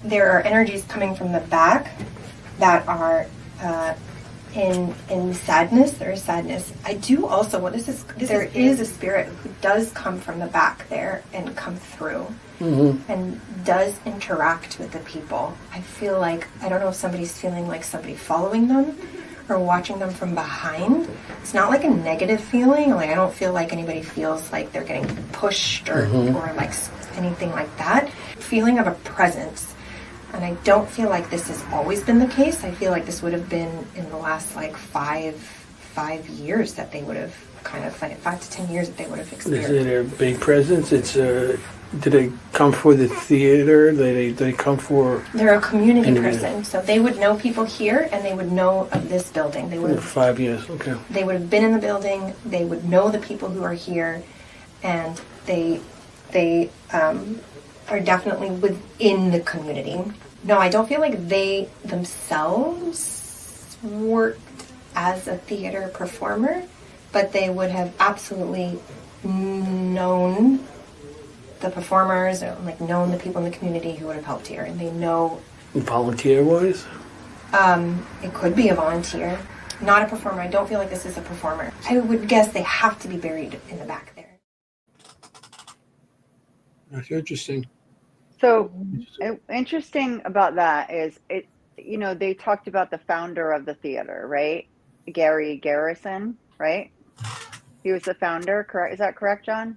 There are energies coming from the back that are in sadness. There is sadness. I do also, there is a spirit who does come from the back there and come through and does interact with the people. I feel like, I don't know if somebody's feeling like somebody following them, or watching them from behind, it's not like a negative feeling. Like I don't feel like anybody feels like they're getting pushed or like anything like that. Feeling of a presence. And I don't feel like this has always been the case. I feel like this would have been in the last like five years that they would have kind of, like 5 to 10 years that they would have experienced. Is it a big presence? It's do they come for the theater? They come for? They're a community person, so they would know people here, and they would know of this building. They would have 5 years. Okay. They would have been in the building. They would know the people who are here, and they are definitely within the community. No, I don't feel like they themselves worked as a theater performer, but they would have absolutely known the performers, or like known the people in the community who would have helped here, and they know. Volunteer wise? It could be a volunteer, not a performer. I don't feel like this is a performer. I would guess they have to be buried in the back there. That's interesting. So interesting about that is it. You know, they talked about the founder of the theater, right? Gary Garrison, right? He was the founder, correct? Is that correct, John?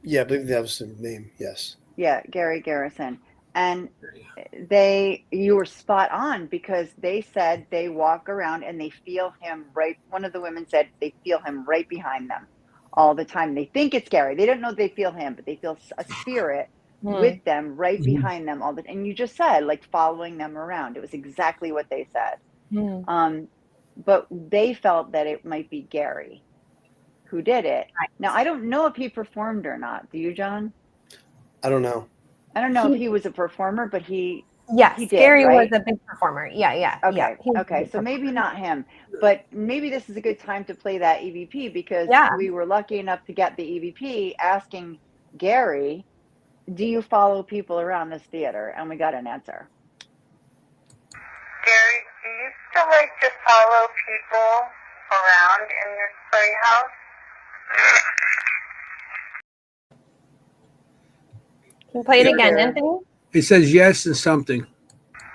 Yeah, I believe that was the name. Yes. Yeah, Gary Garrison. And you were spot on, because they said they walk around and they feel him right. One of the women said they feel him right behind them all the time. They think it's Gary. They don't know they feel him, but they feel a spirit with them right behind them all the time. And you just said, like, following them around. It was exactly what they said. But they felt that it might be Gary who did it. Right. Now, I don't know if he performed or not. Do you, John? I don't know. I don't know if he was a performer, but he did, Gary right? was a big performer. Yeah. Okay. Yeah, Okay. So maybe not him, but maybe this is a good time to play that EVP, because we were lucky enough to get the EVP asking Gary, do you follow people around this theater? And we got an answer. Gary, do you still like to follow people around in your playhouse? Can you play it again, Anthony? It says yes and something.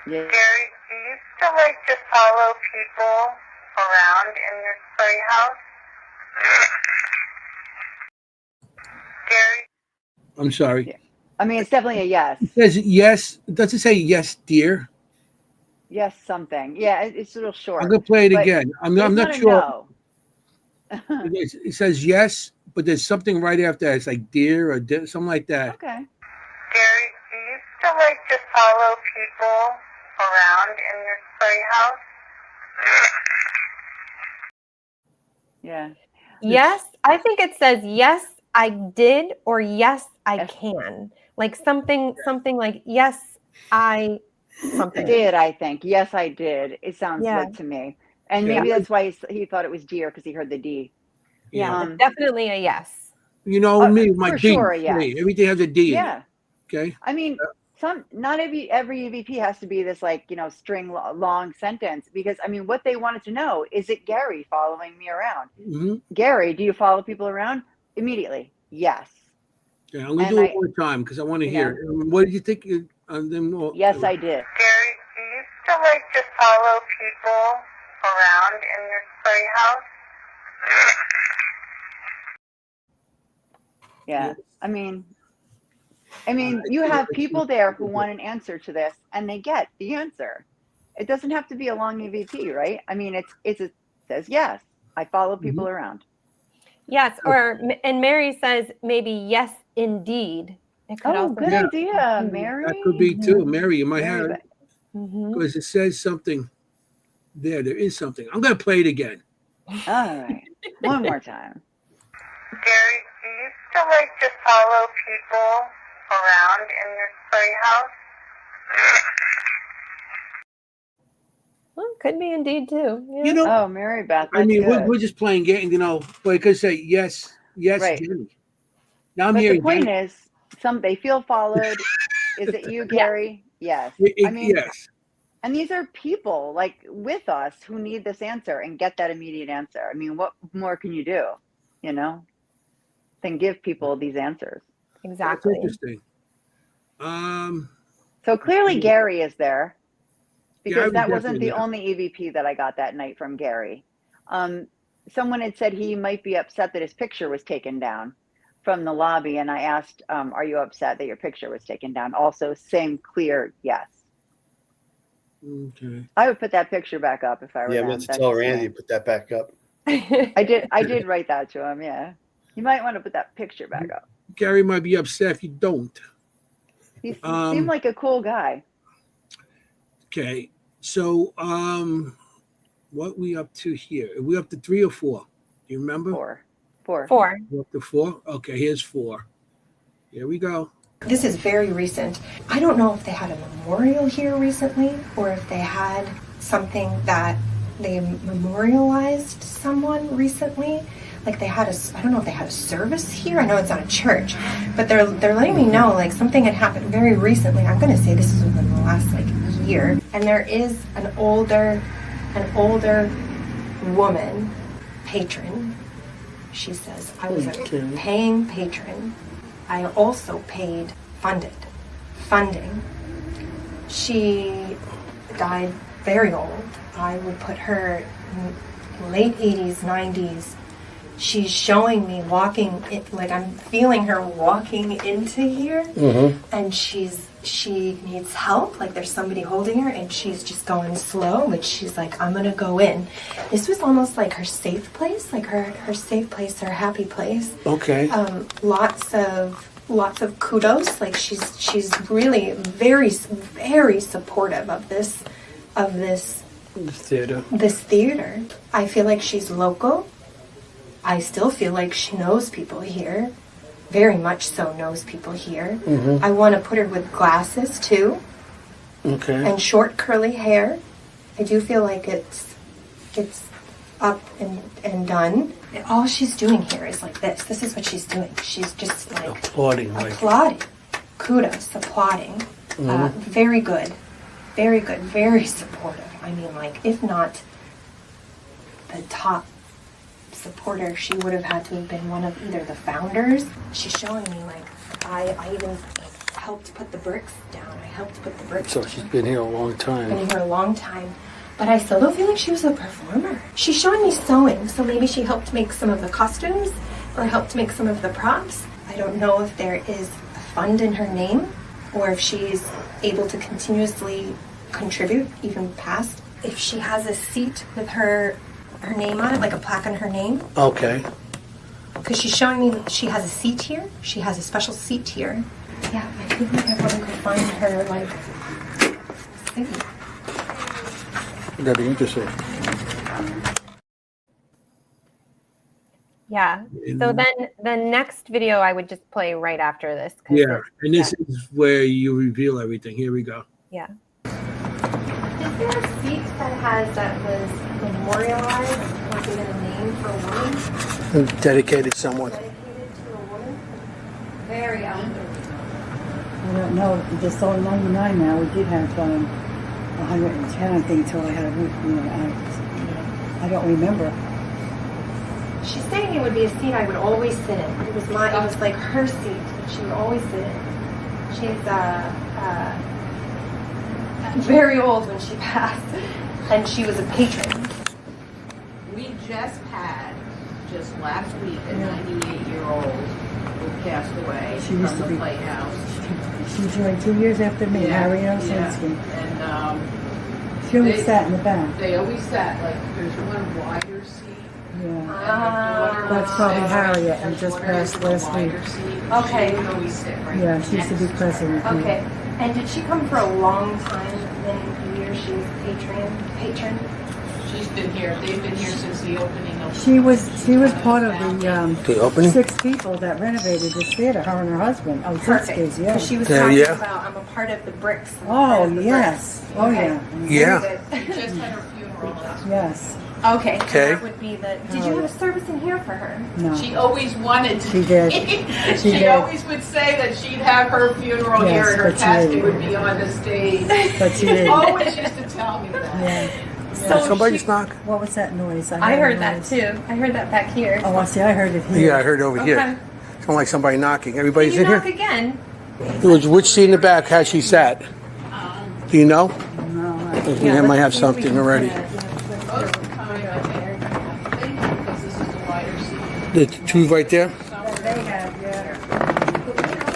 Yeah. Gary, do you still like to follow people around in your playhouse? Gary? I'm sorry. Yeah. I mean, it's definitely a yes. It says yes. Does it say yes, dear? Yes, something. Yeah, it's a little short. I'm gonna play it again. I'm not sure. No. It says yes, but there's something right after that. It's like dear or something like that. Okay. Gary, do you still like to follow people around in your playhouse? Yeah. Yes, I think it says yes, I did, or yes, I can. Like something like yes, I something. Did, I think. Yes, I did. It sounds like to me. And maybe that's why he thought it was dear, because he heard the D. Yeah, definitely a yes. You know me, my for D. sure, yes. Everything has a D. Yeah. Okay. I mean, not every EVP has to be this, like, you know, string long sentence, because I mean, what they wanted to know is it Gary following me around? Gary, do you follow people around? Immediately, yes. Yeah, I'm gonna do it one time because I want to hear. What did you think? Yes, I did. Gary, do you still like to follow people around in your playhouse? Yeah. I mean, you have people there who want an answer to this, and they get the answer. It doesn't have to be a long EVP, right? I mean, it says yes, I follow people around. Yes, and Mary says maybe yes, indeed. It could also good idea, Mary. That could be too, Mary. You might have it because it says something there. There is something. I'm gonna play it again. All right, one more time. Gary, do you still like to follow people around in your playhouse? Well, could be indeed too. Yeah. You know, Mary Beth. I mean, we're just playing game, you know. But it could say yes, right. Jennie. Now I'm hearing. The point is, they feel followed. Is it you, Gary? Yes. I mean, yes. And these are people like with us who need this answer and get that immediate answer. I mean, what more can you do? You know, than give people these answers. Exactly. That's interesting. So clearly, Gary is there. because would that wasn't definitely the only EVP that I got that night from Gary. Someone had said he might be upset that his picture was taken down from the lobby, and I asked, "Are you upset that your picture was taken down?" Also, same clear yes. Okay. I would put that picture back up if I were Yeah, them. I'm going to That's tell just Randy me. to put that back up. I did write that to him. Yeah, you might want to put that picture back up. Gary might be upset if you don't. He seemed like a cool guy. Okay. So, what we up to here? Are we up to 3 or 4? Do you remember? 4. 4. We're up to 4? Okay, here's 4. Here we go. This is very recent. I don't know if they had a memorial here recently or if they had something that they memorialized someone recently. Like they had I don't know if they had a service here. I know it's not a church, but they're letting me know like something had happened very recently. I'm going to say this is within the last like year. And there is an older woman patron. She says, I was a paying patron. I also paid funding. She died very old. I would put her in late 80s, 90s. She's showing me walking, like I'm feeling her walking into here, and she needs help, like there's somebody holding her, and she's just going slow, but she's like, I'm gonna go in. This was almost like her safe place, like her safe place, her happy place. Okay. Lots of kudos, like she's really very, very supportive of this theater. I feel like she's local. I still feel like she knows people here, very much so knows people here. I want to put her with glasses too, and short curly hair. I do feel like it's up and done. And all she's doing here is like this. This is what she's doing. She's just like Applauding. Kudos, applauding. Very good, very supportive. I mean, like if not the top supporter, she would have had to have been one of either the founders. She's showing me like I even helped put the bricks down. I helped put the bricks So down. she's been here a long time. Been here a long time. But I still don't feel like she was a performer. She's showing me sewing, so maybe she helped make some of the costumes or helped make some of the props. I don't know if there is a fund in her name or if she's able to continuously contribute even past. If she has a seat with her name on it, like a plaque on her name. Okay. Because she's showing me that she has a seat here. She has a special seat here. Yeah, I feel like I want to go find her, like, city. That'd be interesting. Yeah. So then the next video I would just play right after this. Yeah, and this is where you reveal everything. Here we go. Yeah. Is there a seat that was memorialized or given a name for a woman? Dedicated someone. Dedicated to a woman? Very elderly. I don't know. Just on 99 now. We did have 110, I think, until I had I don't remember. She's saying it would be a seat I would always sit in. It was like her seat that she would always sit in. She's very old when she passed, and she was a patron. We just last week, a 98-year-old who passed away She used from to the be- playhouse. She joined 2 years after me, Harry Osinski. And She always sat in the back. they always sat, like, there's one wider seat. Yeah. That's probably Harriet, who just passed last week. Okay. She would always sit right Yeah, she used to be president. Okay. And did she come for a long time? Many years she was a patron? She's been here, they've been here since the opening of. She was part of The opening? 6 people that renovated this theater, her and her husband. Oh, Perfect. 60s, yeah. Because she was Yeah, talking yeah. about, I'm a part of the bricks. I'm a Oh, part of the yes. bricks. Oh, Okay. yeah. Yeah. Very We just had her funeral last week. Yes. Okay. So Okay. that would be the. Did you have a service in here for her? No. She always wanted to. She did. She did. always would say that she'd have her funeral Yes, here and her but she casket didn't. would be on the stage. But she didn't. Always used to tell me that. Yeah. So Somebody's knock. What was that noise? I heard a that noise. too. I heard that back here. Oh, I see. I heard it here. Yeah, I heard over Okay. here. Sounded like somebody knocking. Everybody's Can you in knock here? again? Which seat in the back has she sat? Do you know? No, I I might have something already. Most of the time, I think because this is a wider season. The two right there. They have, yeah.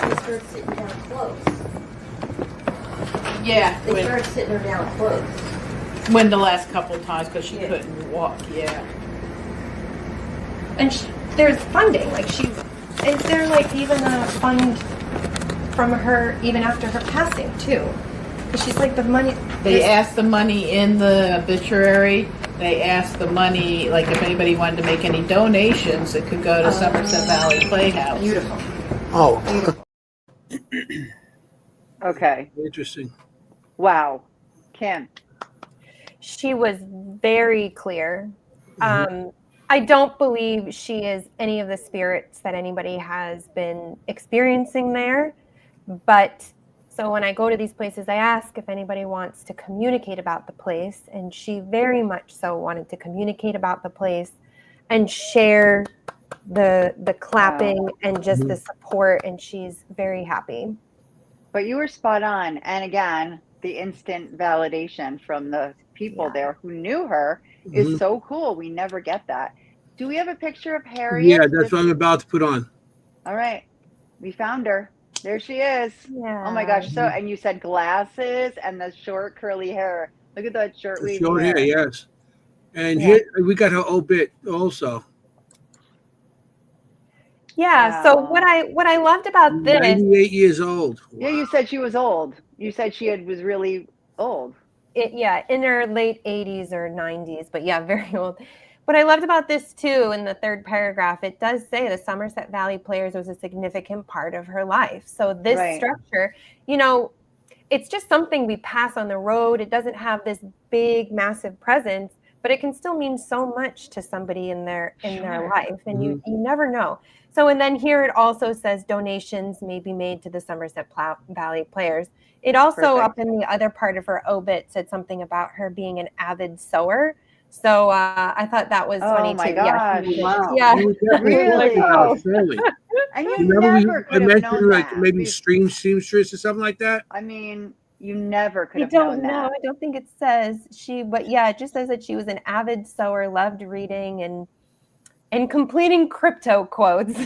They started sitting down close. Yeah, They started sitting her down close. when the last couple of times, because she couldn't walk, yeah. And there's funding. Like is there like even a fund from her even after her passing too? 'Cause she's like the money. They asked the money in the obituary. They asked the money, like if anybody wanted to make any donations, it could go to Somerset Valley Playhouse. Beautiful. Oh, Okay. interesting. Wow. Kim. She was very clear. I don't believe she is any of the spirits that anybody has been experiencing there. But so when I go to these places, I ask if anybody wants to communicate about the place. And she very much so wanted to communicate about the place and share the clapping and just the support. And she's very happy. But you were spot on. And again, the instant validation from the people there who knew her is so cool. We never get that. Do we have a picture of Harriet? Yeah, that's what I'm about to put on. All right. We found her. There she is. Yeah. Oh my gosh. So, and you said glasses and the short curly hair. Look at that short wavy Short hair. hair, yes. And here we got her obit also. Yeah. So what I loved about this, 98 years old. Yeah, you said she was old. You said she was really old. in her late 80s or 90s, but yeah, very old. What I loved about this too, in the third paragraph, it does say the Somerset Valley Players was a significant part of her life. So this structure, it's just something we pass on the road. It doesn't have this big, massive presence, but it can still mean so much to somebody in their life, and you never know. So, and then here it also says donations may be made to the Somerset Valley Players. It also, up in the other part of her obit, said something about her being an avid sewer. So I thought that was funny too. Oh my gosh! Yeah, Really? And you never could have known like that. maybe seamstress or something like that. I mean, you never could I have known don't know. that. I don't think it says but yeah, it just says that she was an avid sewer, loved reading and completing crypto quotes.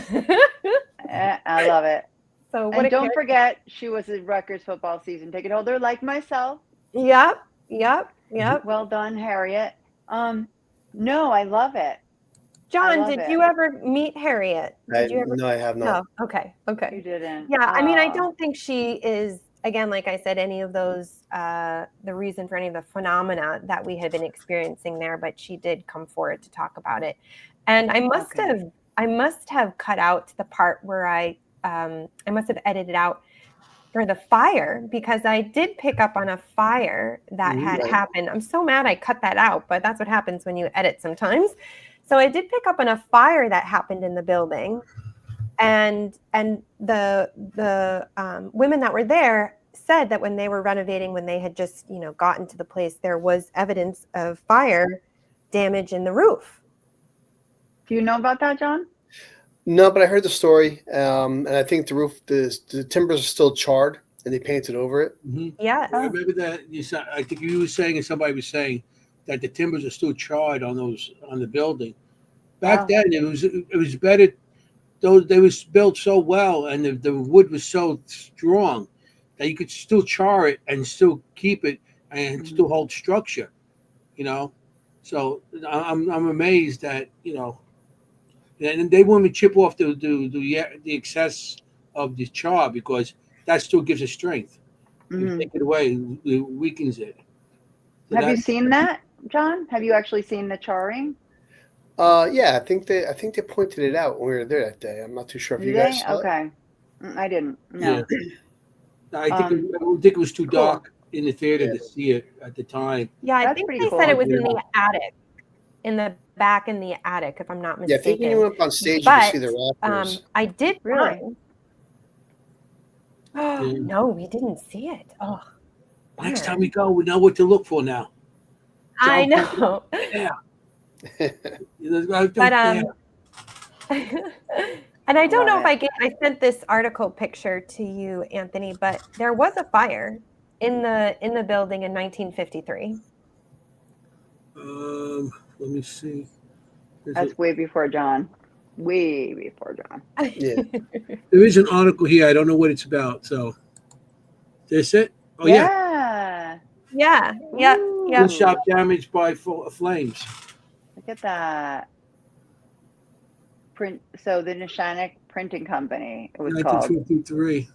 I love it. So and don't forget, she was a Rutgers football season ticket holder, like myself. Yep. Well done, Harriet. No, I love it. John, did you ever meet Harriet? No, I have not. Oh, okay. You didn't. Yeah, I mean, I don't think she is, again, like I said, any of those, the reason for any of the phenomena that we had been experiencing there, but she did come forward to talk about it. And I must have cut out the part where I must have edited out for the fire, because I did pick up on a fire that had happened. I'm so mad I cut that out, but that's what happens when you edit sometimes. So I did pick up on a fire that happened in the building, and the women that were there said that when they were renovating, when they had just gotten to the place, there was evidence of fire damage in the roof. Do you know about that, John? No, but I heard the story, and I think the roof, the timbers are still charred, and they painted over it. Yeah, I remember that. I think you were saying, and somebody was saying that the timbers are still charred on the building. Back then, it was better. Those they was built so well, and the wood was so strong that you could still char it and still keep it and still hold structure. So I'm amazed that and they want to chip off the excess of the char, because that still gives it strength. You take it away, it weakens it. So Have you seen that, John? Have you actually seen the charring? Yeah, I think they pointed it out when we were there that day. I'm not too sure if you guys saw it. Okay. I didn't. No. Yeah. I think it was too dark in the theater to see it at the time. Yeah, I That's think pretty they cool. said it was in the attic, in the back in the attic, if I'm not Yeah, I think mistaken. when you went up on stage, you could see the rafters. I did Really? find. Oh no, we didn't see it. Oh, Next time we go, we know what to look for now. I know. Yeah. But and I don't know if I sent this article picture to you, Anthony, but there was a fire in the building in 1953. Let me see. That's way before John. Way before John. Yeah. There is an article here. I don't know what it's about. So, this it? Oh yeah. Yeah. Yeah. Ooh, Yeah. Shop damaged by flames. Look at that. So the Nishanic Printing Company, it was called. 1953.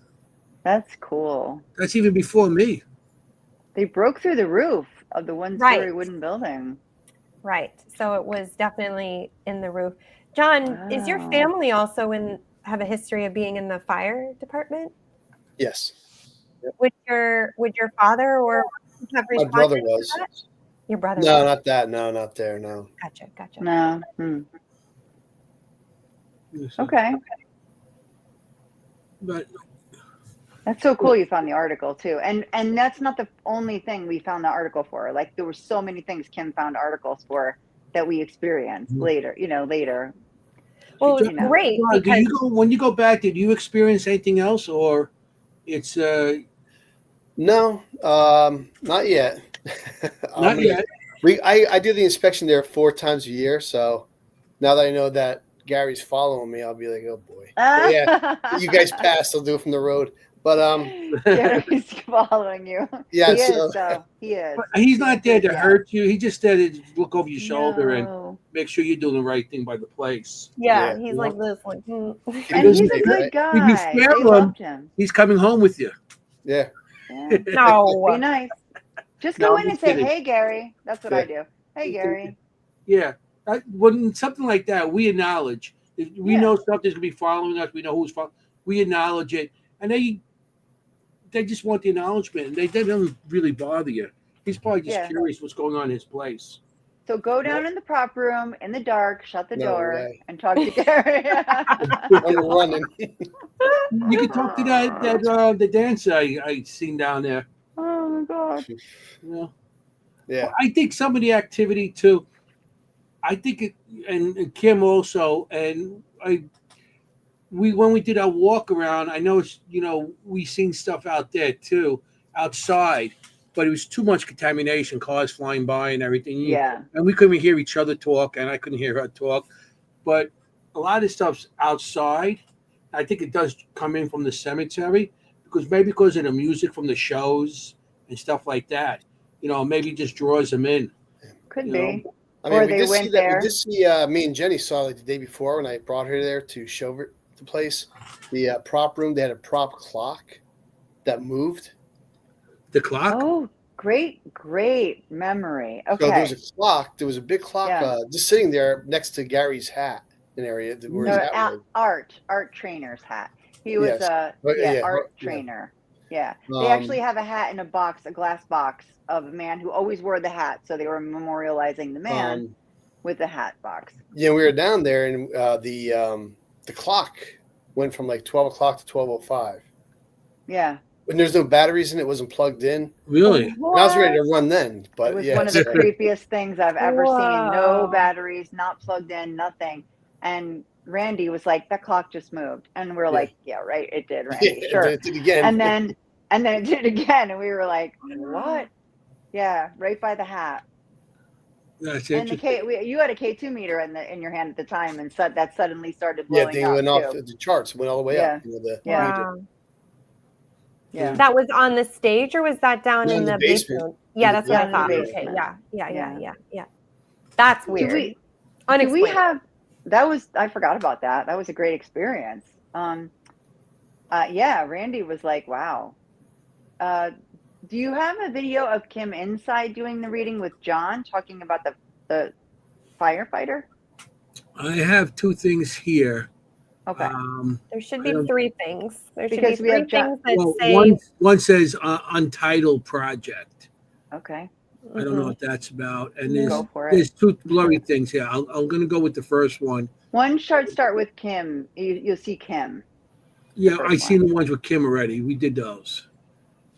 That's cool. That's even before me. They broke through the roof of the one-story wooden building. Right. So it was definitely in the roof. John, is your family also have a history of being in the fire department? Yes. Yep. Would your father or have My brother was. that? Your brother? No, was. not that. No, not there. No. Gotcha. No. Okay. But That's so cool you found the article too. And that's not the only thing we found the article for. Like there were so many things Kim found articles for that we experienced later. Well, You know. great. do you go when you go back? Did you experience anything else, or it's No, not yet. not yet? I do the inspection there 4 times a year. So now that I know that Gary's following me, I'll be like, oh boy. But yeah, you guys passed. I'll do it from the road. But Gary's following you. Yeah, he is. So he is. But he's not there to hurt you. He just there to look over your shoulder and No. make sure you're doing the right thing by the place. Yeah, Yeah. he's like this, like. And he's a good guy. If you They spare him, loved him. He's coming home with you. Yeah. Yeah. No. Be nice. Just No, go I'm in and just say, kidding. "Hey, Gary." That's what Yeah. I do. Hey, Gary. Yeah. When something like that, we acknowledge. If we know something's gonna be following us. We know who's following. We acknowledge it, and they just want the acknowledgement, and they don't really bother you. He's probably just curious what's going on in his place. So go down in the prop room in the dark, shut the No door, way. and talk to Gary. I'm running. You can talk to that the dancer I seen down there. Oh my god. You know? Yeah. I think some of the activity too. I think it, and Kim also, and when we did our walk around, I know it's we seen stuff out there too, outside, but it was too much contamination, cars flying by and everything. Yeah. And we couldn't hear each other talk, and I couldn't hear her talk. But a lot of stuff's outside. I think it does come in from the cemetery because of the music from the shows and stuff like that. Maybe it just draws them in. Could be. I mean, Or we they did went see that. there. We did see. Me and Jenny saw like the day before when I brought her there to show her the place. The prop room. They had a prop clock that moved. The clock. Oh, great memory. Okay. So there was a clock. There was a big clock just sitting there next to Gary's hat. An area where his hat was. Art trainer's hat. He was art trainer. Yeah. They actually have a hat in a glass box of a man who always wore the hat. So they were memorializing the man with the hat box. Yeah, we were down there, and the clock went from like 12 o'clock to 12:05. Yeah. And there's no batteries in it. Wasn't plugged in. Really? I was ready to run then, but it was one of the creepiest things I've ever seen. No batteries, not plugged in, nothing. And Randy was like, "That clock just moved," and we were like, "Yeah, right, it did, Randy, sure." It did again. And then it did again, and we were like, "What?" Yeah, right by the hat. That's and interesting. you had a K2 meter in your hand at the time, and that suddenly started blowing they up went too. off the charts, went all the way up. Wow. Yeah. That was on the stage, or was that down in the basement? Yeah, that's what I thought. Basement. Okay. Yeah. That's weird. Do we have? I forgot about that. That was a great experience. Randy was like, "Wow." Do you have a video of Kim inside doing the reading with John, talking about the firefighter? I have 2 things here. Okay. There should be 3 things. There should Because be we 3 have things that say. One says Untitled Project. Okay. I don't know what that's about. And Go for it. there's 2 blurry things here. I'm going to go with the first one. One should start with Kim. You'll see Kim. Yeah, I seen the ones with Kim already. We did those.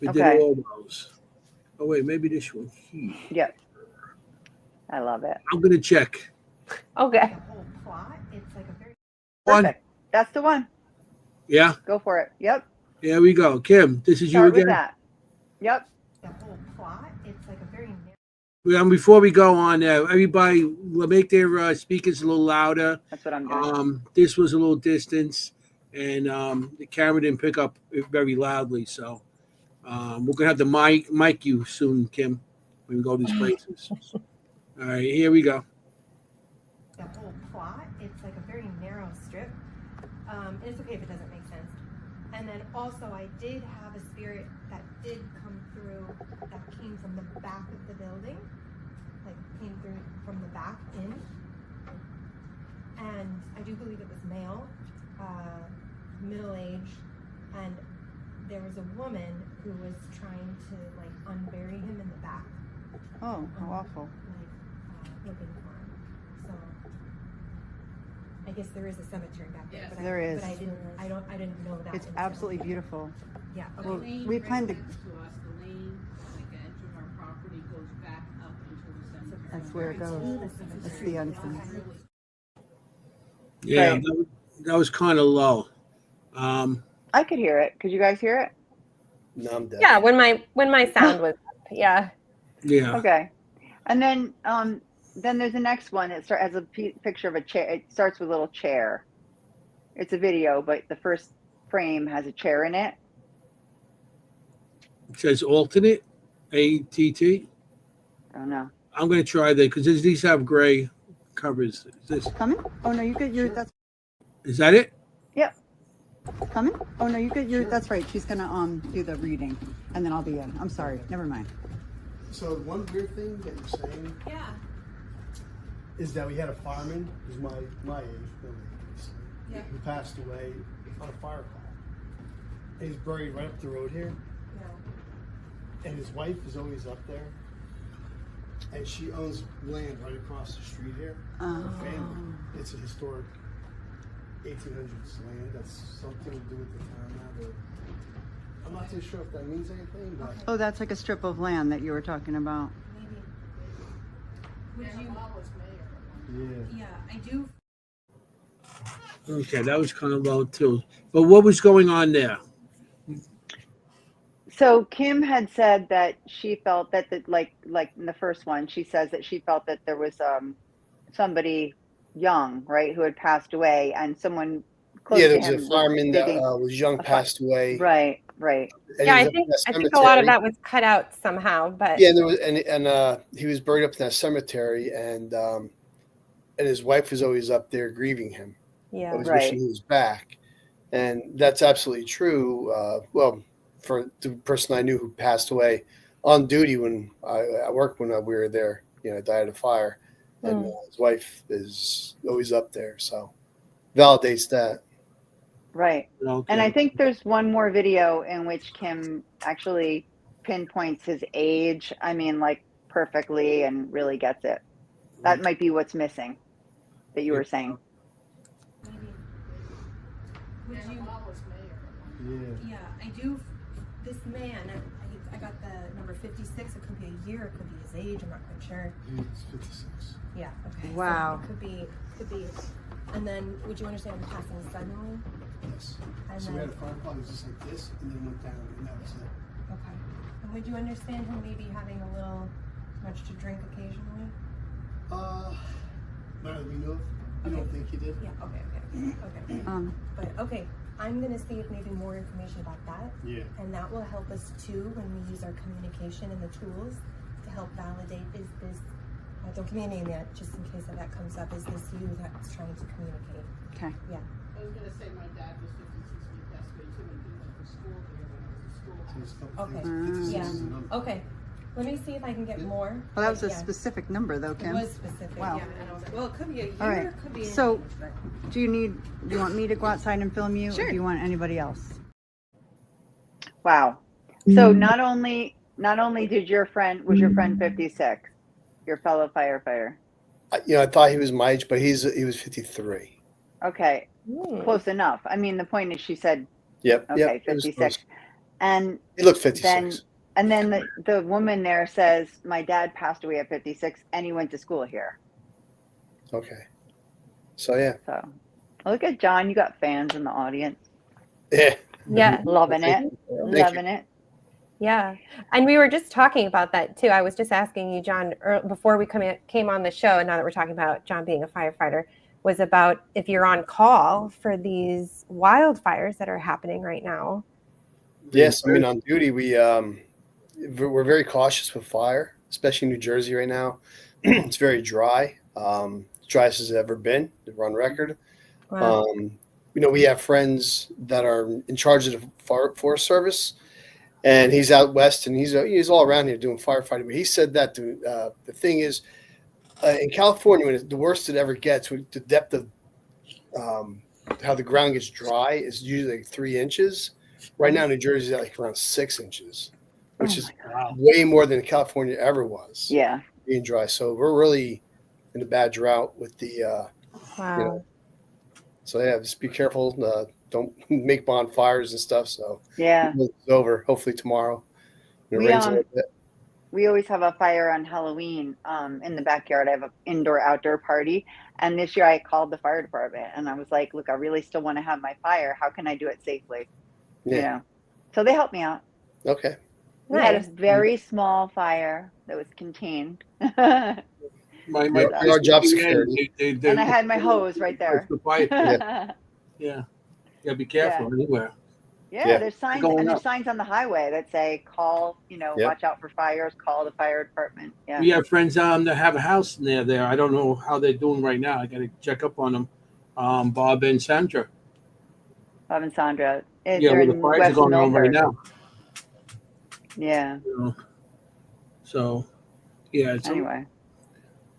We did all those. Oh, wait, maybe this one here. Yep. I love it. I'm going to check. Okay. Perfect. That's the one. Yeah? Go for it. Yep. There we go. Kim, this is Start you with again? that. Yep. Before we go on, everybody will make their speakers a little louder. That's what I'm doing. This was a little distance, and the camera didn't pick up it very loudly. So we're gonna have to mic you soon, Kim, when we go these places. All right, here we go. The whole plot, it's like a very narrow strip. And it's okay if it doesn't make sense. And then also, I did have a spirit that did come through, that came from the back of the building, like came through from the back in. And I do believe it was male, middle-aged, and there was a woman who was trying to like unbury him in the back. Oh, how awful. Like looking for him. So I guess there is a cemetery back there. Yes. But There is. But I didn't know that. It's until- absolutely beautiful. Yeah. Okay. Well, The lane we right planned to- next to us, the lane, like the edge of our property goes back up into the cemetery. That's where it goes. That's the entrance. Yeah, Right. that was kind of low. I could hear it. Could you guys hear it? No, I'm dead. Yeah, when my sound was up. Yeah. Yeah. Okay. And then there's the next one. It has a picture of a chair. It starts with a little chair. It's a video, but the first frame has a chair in it. It says alternate, ATT. I don't know. I'm going to try that because these have gray covers. Coming? Oh no, you get your. That's Is that it? Yep. coming. Oh no, you get your. That's right. She's gonna do the reading, and then I'll be in. I'm sorry. Never mind. So one weird thing that you're saying is that we had a fireman who's my age, who passed away on a fire call. And he's buried right up the road here. And his wife is always up there. And she owns land right across the street here. Her family. It's a historic 1800s land. That's something to do with the town now. But I'm not too sure if that means anything, but Oh, that's like a strip of land that you were talking about. Would you? yeah. Yeah, I do. Okay, that was kind of low too. But what was going on there? So Kim had said that she felt that like in the first one, she says that she felt that there was somebody young, right, who had passed away, and someone close Yeah, to there was him a fireman that digging- was young, passed away. Right. And Yeah, he I was up in think that a lot of cemetery. that was cut out somehow, but Yeah, and there was, and he was buried up in that cemetery, and his wife was always up there grieving him. yeah. Always Right. wishing he was back, and that's absolutely true. Well, for the person I knew who passed away on duty when I worked when we were there, died of fire, and his wife is always up there, so validates that. Right. Okay. And I think there's one more video in which Kim actually pinpoints his age. I mean, like perfectly, and really gets it. That might be what's missing that you were saying. Would you? Yeah. Yeah, I do. This man, I got the number 56. It could be a year. It could be his age. I'm not quite sure. It's 56. Yeah. Okay. so Wow. it could be. And then, would you understand passing suddenly? Yes. And So we then, had a fire call, it was just like this, and then went down, and that was it. okay. And would you understand him maybe having a little much to drink occasionally? Not that we know of. You don't think he did? Yeah. Okay. But okay, I'm gonna see if maybe more information about that. Yeah. And that will help us too when we use our communication and the tools to help validate, is this, don't give me a name yet, just in case that comes up, is this you that's trying to communicate? Okay. Yeah. I was gonna say my dad was 56 when he passed away too, and he went to school here when I was in school. So there's a couple Okay. things. 56 Yeah. is the number. Okay. Let me see if I can get more. Well, that was a Yeah. specific number, though, It Kim. was specific, Wow. yeah. And I was like, well, it could be a year, All right. it could be So- an age, but- Do you want me to go outside and film you, or do you want anybody else? Wow. So not only was your friend 56, your fellow firefighter. I thought he was my age, but he was 53. Okay, Hmm. close enough. I mean, the point is, she said, Yep. okay, Yep. It was 56, close. and He looked 56. then the woman there says, my dad passed away at 56, and he went to school here. Okay. So yeah. So look at John. You got fans in the audience, Yeah. Yeah. loving it, Thank loving it. Yeah. And we were just talking about that too. I was just asking you, John, before we came on the show, and now that we're talking about John being a firefighter, was about if you're on call for these wildfires that are happening right now. Yes, I mean, on duty, we're very cautious with fire, especially in New Jersey right now. It's very dry, driest as it's ever been, on record. Wow. We have friends that are in charge of the Forest Service, and he's out west, and he's all around here doing firefighting. But he said that the thing is, in California, when the worst it ever gets, the depth of how the ground gets dry is usually like 3 inches. Right now, New Jersey's at like around 6 inches, which is way more than California ever was. Yeah. Being dry. So we're really in a bad drought with the, Wow. So yeah, just be careful. Don't make bonfires and stuff. So Yeah. it's over. Hopefully tomorrow. It rains a little bit. We always have a fire on Halloween in the backyard. I have an indoor-outdoor party. And this year I called the fire department and I was like, look, I really still want to have my fire. How can I do it safely? Yeah. So they helped me out. Okay. We had a very small fire that was contained. Our job security. And I had my hose right there. Yeah. Be careful anywhere. Yeah, there's signs and there's signs on the highway that say call, watch out for fires, call the fire department. Yeah. We have friends that have a house near there. I don't know how they're doing right now. I got to check up on them. Bob and Sandra. Bob and Sandra. Well, the fires are going on right now. Yeah. So, yeah. Anyway.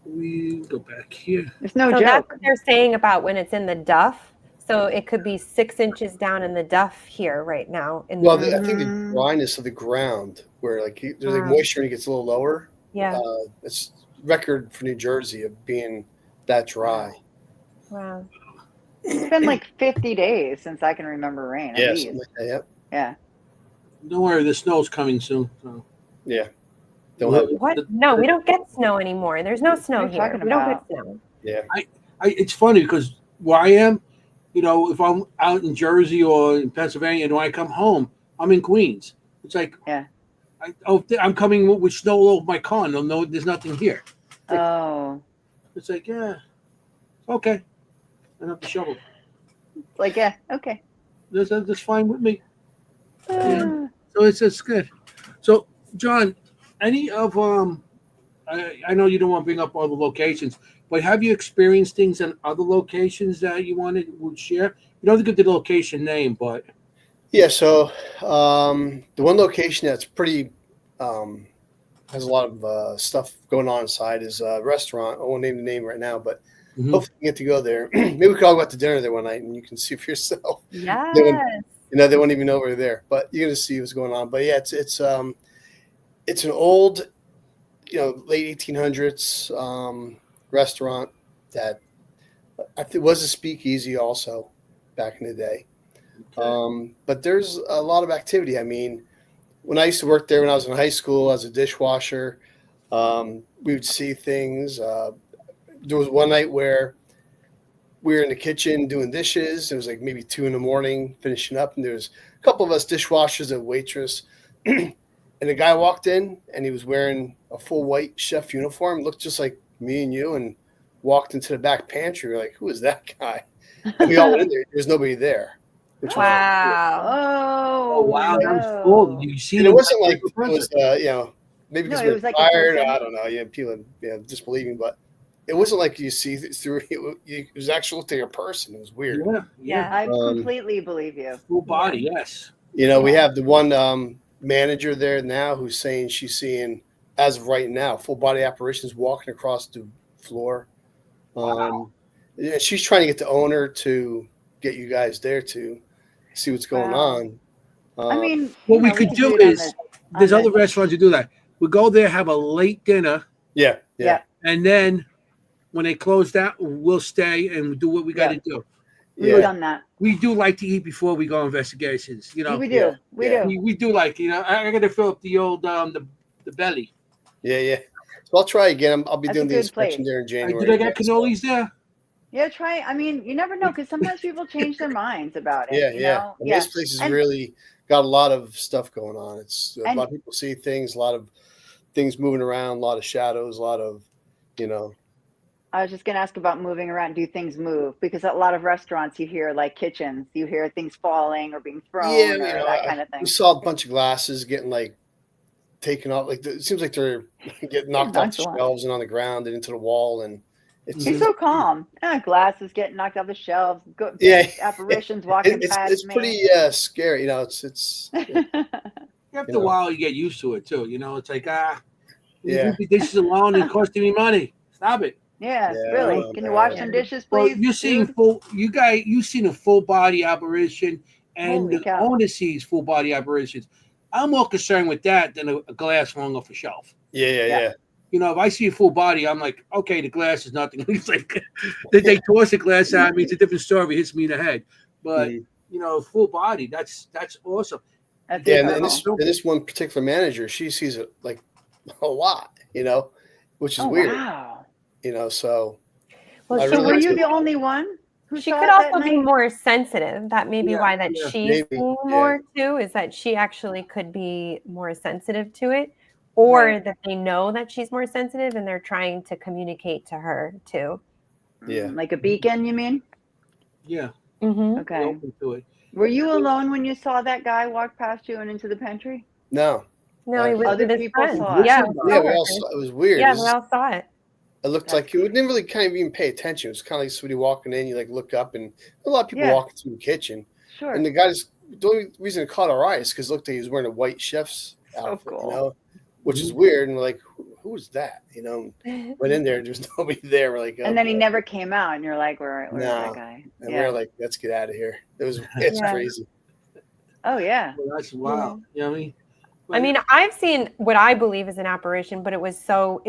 We go back here. It's no So joke. that's what they're saying about when it's in the duff. So it could be 6 inches down in the duff here right now. I think the dryness of the ground, where like there's like moisture and it gets a little lower. Yeah. It's record for New Jersey of being that dry. Wow. It's been like 50 days since I can remember rain. Yeah, something like that, yep. Yeah. Don't worry, the snow's coming soon. So. Yeah. What? No, we don't get snow anymore. There's no snow here. We don't get snow. Yeah. It's funny because where I am, if I'm out in Jersey or in Pennsylvania and when I come home, I'm in Queens. It's like, I'm coming with snow all over my car. No, there's nothing here. It's like, okay. I don't have to shovel. It's like, okay. That's fine with me. Yeah. So it's good. So, John, any of I know you don't want to bring up all the locations, but have you experienced things in other locations that you would share? You don't have to give the location name, but so the one location that's pretty has a lot of stuff going on inside is a restaurant. I won't name the name right now, but hopefully you get to go there. Maybe we can all go out to dinner there one night and you can see for yourself. Yes. They won't even know we're there, but you're gonna see what's going on. But yeah, it's an old, late 1800s restaurant that I think was a speakeasy also back in the day. But there's a lot of activity. I mean, when I used to work there when I was in high school as a dishwasher, we would see things. There was one night where we were in the kitchen doing dishes. It was like maybe 2 a.m. finishing up, and there was a couple of us dishwashers and waitress. And a guy walked in, and he was wearing a full white chef uniform, looked just like me and you, and walked into the back pantry. We're like, who is that guy? And we all went in there. There was nobody there. Wow. Wow. That was cool. You see, and it wasn't like it was, maybe because it was like tired. I don't know. People, disbelieving, but it wasn't like you see through. It was actually to a person. It was weird. Yeah. I completely believe you. Full body, yes. We have the one manager there now who's saying she's seeing, as of right now, full body apparitions walking across the floor. She's trying to get the owner to get you guys there to see what's going on. I mean, what we could do is there's other restaurants who do that. We go there, have a late dinner. Yeah. And then when they close that, we'll stay and do what we got to do. We've done that. We do like to eat before we go on investigations. We do. We do like, I got to fill up the old the belly. Yeah. So I'll try again. I'll be doing the inspection there in January. Did I get cannolis there? Yeah, try. I mean, you never know because sometimes people change their minds about it. Yeah. This place has really got a lot of stuff going on. It's a And- lot of people see things, a lot of things moving around, a lot of shadows, a lot of, you know. I was just going to ask about moving around. Do things move? Because at a lot of restaurants, you hear like kitchens, you hear things falling or being thrown Yeah, or you know, that kind of thing. we saw a bunch of glasses getting like taken off. Like it seems like they're getting knocked off the Nonchalant. shelves and on the ground and into the wall, and it's She's so calm. Glasses getting knocked off the shelves. Yeah. Apparitions walking past it's me. pretty scary. You know, it's After a while, you get used to it too. You know, it's like Yeah. leave the dishes alone and costing me money. Stop it. Yeah, Yeah, really. well, Can you man. wash some dishes, Well, please? you're seeing dude? you've seen a full body apparition, and Holy the cow. owner sees full body apparitions. I'm more concerned with that than a glass falling off a shelf. yeah. You know, if I see a full body, I'm like, okay, the glass is nothing. It's like they toss the glass at me. It's a different story. It hits me in the head. But Mhm. you know, full body, that's awesome. That's Yeah, incredible. and this one particular manager, she sees it like a lot, you know, which is Oh, weird, wow. you know. So Well, I she really Were like you to- the only one who She saw could it that also be night? more sensitive. That may be Yeah, why that yeah, she's maybe, seeing yeah. more too, is that she actually could be more sensitive to it, or Right. that they know that she's more sensitive and they're trying to communicate to her too. Yeah. Like a beacon, you mean? Yeah, Mm-hmm. be Okay. open to it. Were you alone when you saw that guy walk past you and into the pantry? No, No, he was Other with his people friends. saw it. Yeah, yeah, we all coworkers. saw, it was weird. Yeah, It, was, they all saw it. it looked That's like you didn't really kind of even pay attention. It was kind of like somebody walking in. You like look up, and a lot of people Yeah. walking through the kitchen. Sure. And the only reason it caught our eyes because it looked like he was wearing a white chef's So outfit, cool. you know, which is weird. And we're like, who is that? You know, went in there, there's nobody there. We're like, oh, And then he boy. never came out, and you're like, where's No. that guy? And Yeah. we're like, let's get out of here. It's Yeah. crazy. Oh, yeah. Well, that's wild. You know what I mean? I mean, I've seen what I believe is an apparition, but it was so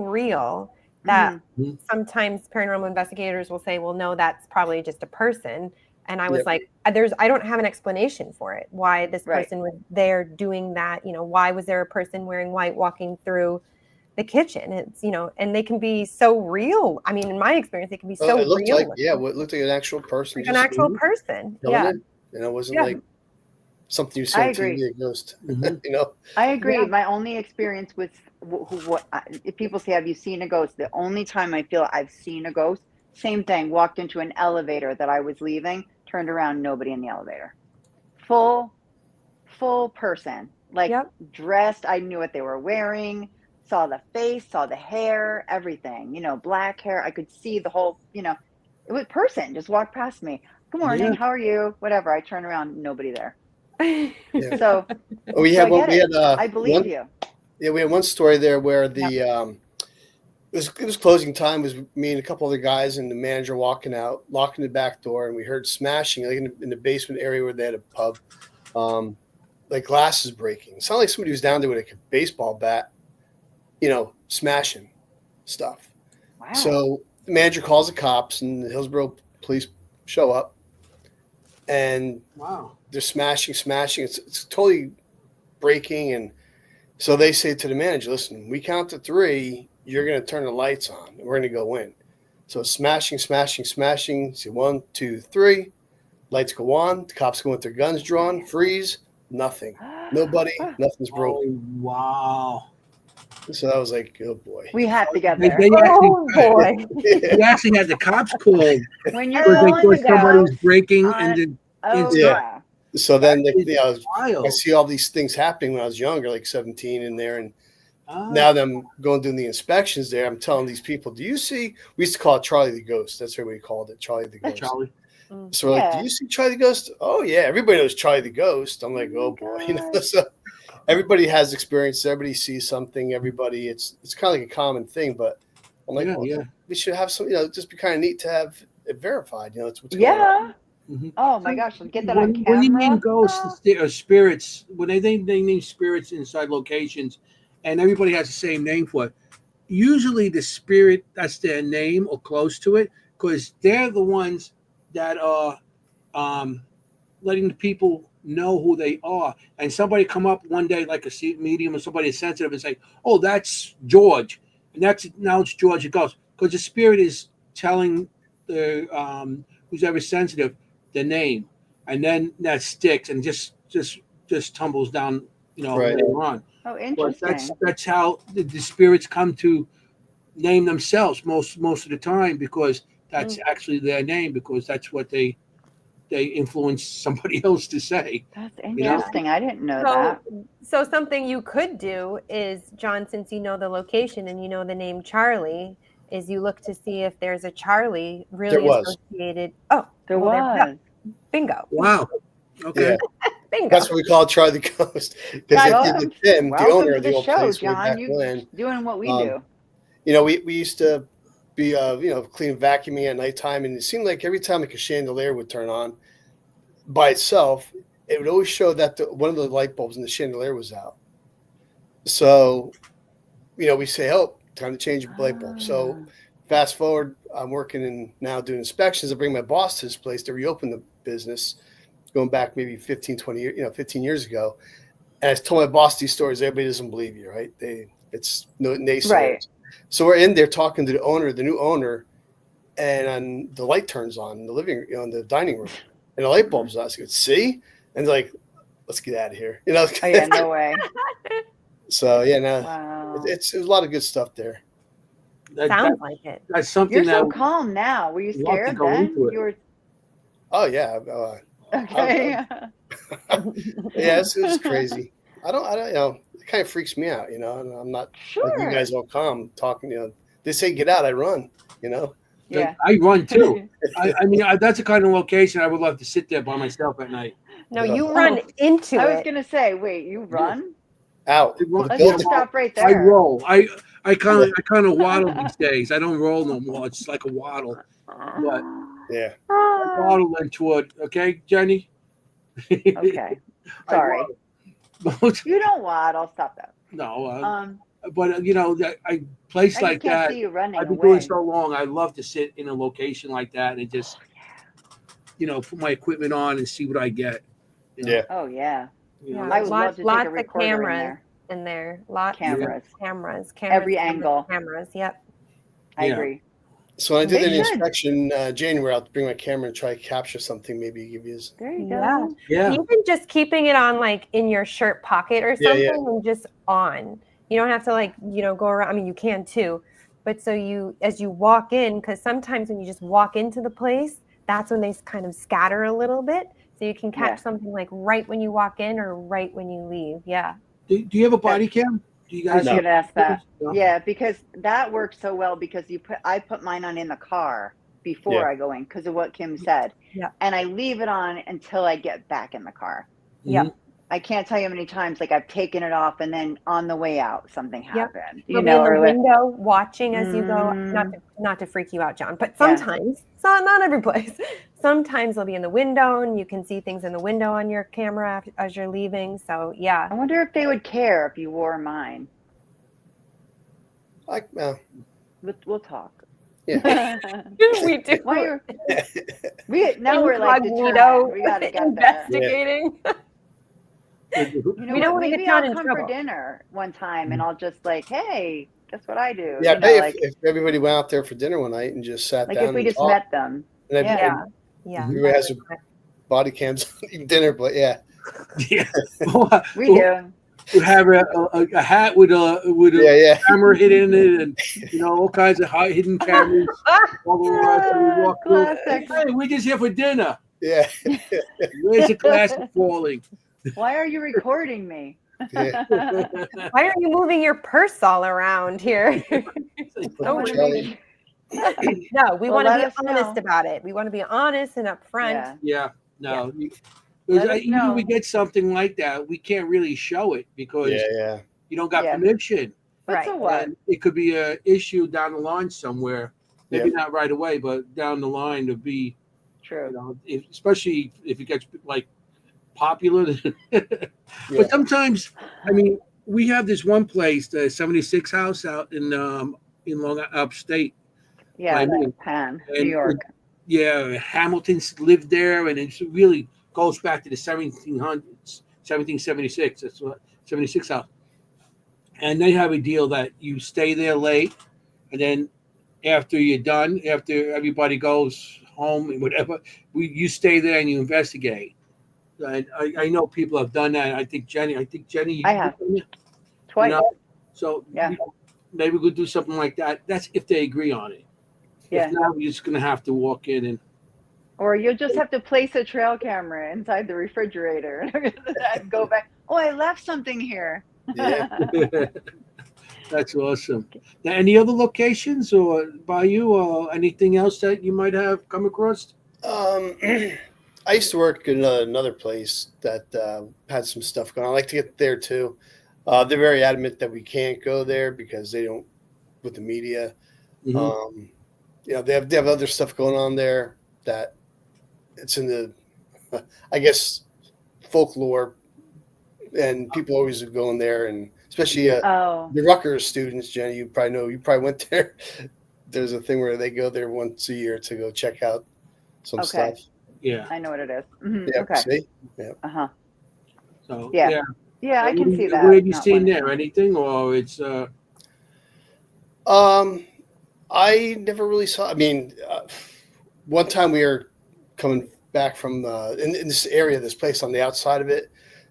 real that Mhm. sometimes paranormal investigators will say, well, no, that's probably just a person. And I was Yep. like, I don't have an explanation for it. Why this Right. person was there doing that? You know, why was there a person wearing white walking through the kitchen? It's, you know, and they can be so real. I mean, in my experience, they can be so It looked real. like, what looked like an actual person. Like an actual person. killing Yeah. it. You know, it wasn't Yeah. like something you see I on TV, agree. a ghost. Mhm. You know? I agree. Yeah. My only experience with if people say, have you seen a ghost? The only time I feel I've seen a ghost, same thing, walked into an elevator that I was leaving, turned around, nobody in the elevator. Full person, like Yep. dressed. I knew what they were wearing, saw the face, saw the hair, everything, black hair. I could see the whole, it was person just walked past me. Good morning. Yeah. How are you? Whatever. I turn around, nobody there. Yeah. So We so had I one. get We it. had I believe one, you. Yeah, we had one story there where it was closing time. It was me and a couple other guys and the manager walking out, locking the back door, and we heard smashing like in the basement area where they had a pub, like glasses breaking. It sounded like somebody was down there with a baseball bat, smashing stuff. Wow. So the manager calls the cops, and the Hillsborough police show up, and Wow. they're smashing. It's totally breaking, and so they say to the manager, "Listen, we count to 3. You're going to turn the lights on, and we're going to go in." So it's smashing. See 1, 2, 3. Lights go on. The cops go with their guns drawn. Freeze. Nothing. Nobody. Nothing's broken. Oh, wow. So I was like, "Oh boy." We have to get They, there. they Oh boy. we actually had the cops called When you're because they going thought to somebody was go, breaking on- and then oh Yeah. yeah. So then, It's I wild. see all these things happening when I was younger, like 17 in there, and Ah, now that I'm going doing the inspections there, I'm telling these people, "Do you see?" We used to call it Charlie the Ghost. That's what we called it, Charlie the Ghost. Charlie. So we're like, Yeah. "Do you see Charlie the Ghost?" "Oh yeah, everybody knows Charlie the Ghost." I'm like, "Oh boy," God. So everybody has experience. Everybody sees something. Everybody, it's kind of like a common thing. But I'm like, well, Yeah. we should have some. Just be kind of neat to have it verified. It's what's going on. Yeah. Mhm. Oh my gosh. Get that on When camera. you name ghosts or spirits, when they name spirits inside locations, and everybody has the same name for it, usually the spirit that's their name or close to it, because they're the ones that are letting the people know who they are. And somebody come up one day, like a medium or somebody is sensitive, and say, "Oh, that's George," and now it's George. It goes because the spirit is telling the who's ever sensitive the name, and then that sticks and just just tumbles down, Right. later on. Oh, But interesting. that's how the spirits come to name themselves most of the time, because that's actually their name, because that's what they influence somebody else to say. That's You know? interesting. I didn't know So, that. so something you could do is, John, since you know the location and you know the name Charlie, is you look to see if there's a Charlie really There was. associated. Oh, There well, was. bingo. Wow. Okay. Yeah. Bingo. That's what we call Charlie the Ghost. Because Welcome, Tim, the welcome owner to of the the old show, place way John. back You when, doing what we do. we used to be, clean vacuuming at nighttime, and it seemed like every time like a chandelier would turn on by itself, it would always show that one of the light bulbs in the chandelier was out. So, we say, "Oh, time to change the light bulb." So, fast forward, I'm working and now doing inspections. I bring my boss to this place to reopen the business, going back maybe 15, 20 years, 15 years ago. And I told my boss these stories. Everybody doesn't believe you, right? It's no naysayers. Right. So we're in there talking to the new owner, and the light turns on in the living, in the dining room, and the light bulb's on. So I go, see, and like, let's get out of here, Oh yeah, no way. So yeah, no, Wow. it's a lot of good stuff there. Sounds like it. That's something You're so that calm now. Were you you want to scared go then? into it. You were Oh yeah, okay. yeah, it's crazy. I don't, it kind of freaks me out, and I'm not like you Sure. guys all calm talking. They say get out, I run. Yeah. I run too. I mean, that's the kind of location I would love to sit there by myself at night. No, you run into I was it. gonna say, wait, you run? Out. Let's just stop right I there. roll. I kind of waddle these days. I don't roll no more. It's like a waddle. But Yeah. I waddle into it. Okay, Jenny. Okay. Sorry. waddle. You don't waddle. Stop that. No. But that a place I like just can't that. see you running I've been away. doing so long. I love to sit in a location like that and just, put my equipment on and see what I get. Yeah. Oh yeah. Yeah, I would love to take lots a of recorder in cameras there. in there. Lots Cameras. of cameras. Every cameras, angle. Cameras. Yep. I Yeah. agree. So when I did They an should. inspection January, I'll bring my camera and try to capture something. Maybe give you. There you Yeah. go. Yeah. Even just keeping it on like in your shirt pocket or Yeah, something, yeah. and just on. You don't have to go around. I mean, you can too, but so as you walk in, because sometimes when you just walk into the place, that's when they kind of scatter a little bit. So you can catch Yeah. something like right when you walk in or right when you leave. Yeah. Do you have a body cam? Do you I was guys? gonna ask that. No? Yeah, because that works so well because I put mine on in the car before Yeah. I go in because of what Kim said. Yeah. And I leave it on until I get back in the car. Yeah. I can't tell you how many times like I've taken it off and then on the way out something Yep. happened. You'll be in the or like, window watching as you go. Mm. Not to freak you out, John, but Yeah. sometimes, not every place. Sometimes they'll be in the window and you can see things in the window on your camera as you're leaving. So yeah. I wonder if they would care if you wore mine. We'll talk. Yeah. We do. Now we're like Incognito determined. We gotta get there. investigating. We don't wanna get maybe John I'll in come trouble. for dinner one time and I'll just like, hey, guess what I do? Yeah. You know, If everybody went out there for dinner one night and just sat like down if we and just talked, met them. and Yeah. Yeah. everybody has their body cams on dinner, but yeah. Yeah. We do. We have a hat with a camera hidden in it, and all kinds of hidden cameras all over us. And we walk through. Classic. Hey, we're just here for dinner. Yeah. Where's the glass of falling? Why are you recording me? Yeah. Why are you moving your purse all around here? Oh, Charlie. No, we Well, want to let be us honest know. about it. We want to be honest and upfront. Yeah. Yeah. No. Let us Even know. if we get something like that, we can't really show it because Yeah. you don't got Yeah. permission. But so Right. what? And it could be an issue down the line somewhere. Maybe not right away, but down the line to be, True. especially if it gets like popular. Yeah. But sometimes, I mean, we have this one place, the 76 house out in Long upstate. Yeah, I mean, Penn, New and York. Yeah, Hamilton's lived there, and it really goes back to the 1700s, 1776. That's what 76 house. And they have a deal that you stay there late, and then after you're done, after everybody goes home and whatever, you stay there and you investigate. I know people have done that. I think Jenny, I have. you Twice. know, so Yeah. maybe we'll do something like that. That's if they agree on it. Yeah. If not, we're just gonna have to walk in and Or you'll just have to place a trail camera inside the refrigerator and go back. Oh, I left something here. Yeah. that's awesome. Now, any other locations or by you or anything else that you might have come across? I used to work in another place that had some stuff going on. I like to get there too. They're very adamant that we can't go there because they don't, with the media. Mhm. They have other stuff going on there that it's in the, I guess, folklore, and people always are going there, and especially Oh, the Rutgers students. Jenny, you probably know. You probably went there. There's a thing where they go there once a year to go check out some okay. stuff. Yeah. I know what it is. Mhm, Yeah. Okay. See. Yeah. Uh-huh. So Yeah. yeah. Yeah, I can see that. What have you not seen wanting there? to. Anything or it's I never really saw. I mean, one time we were coming back from in this area, this place on the outside of it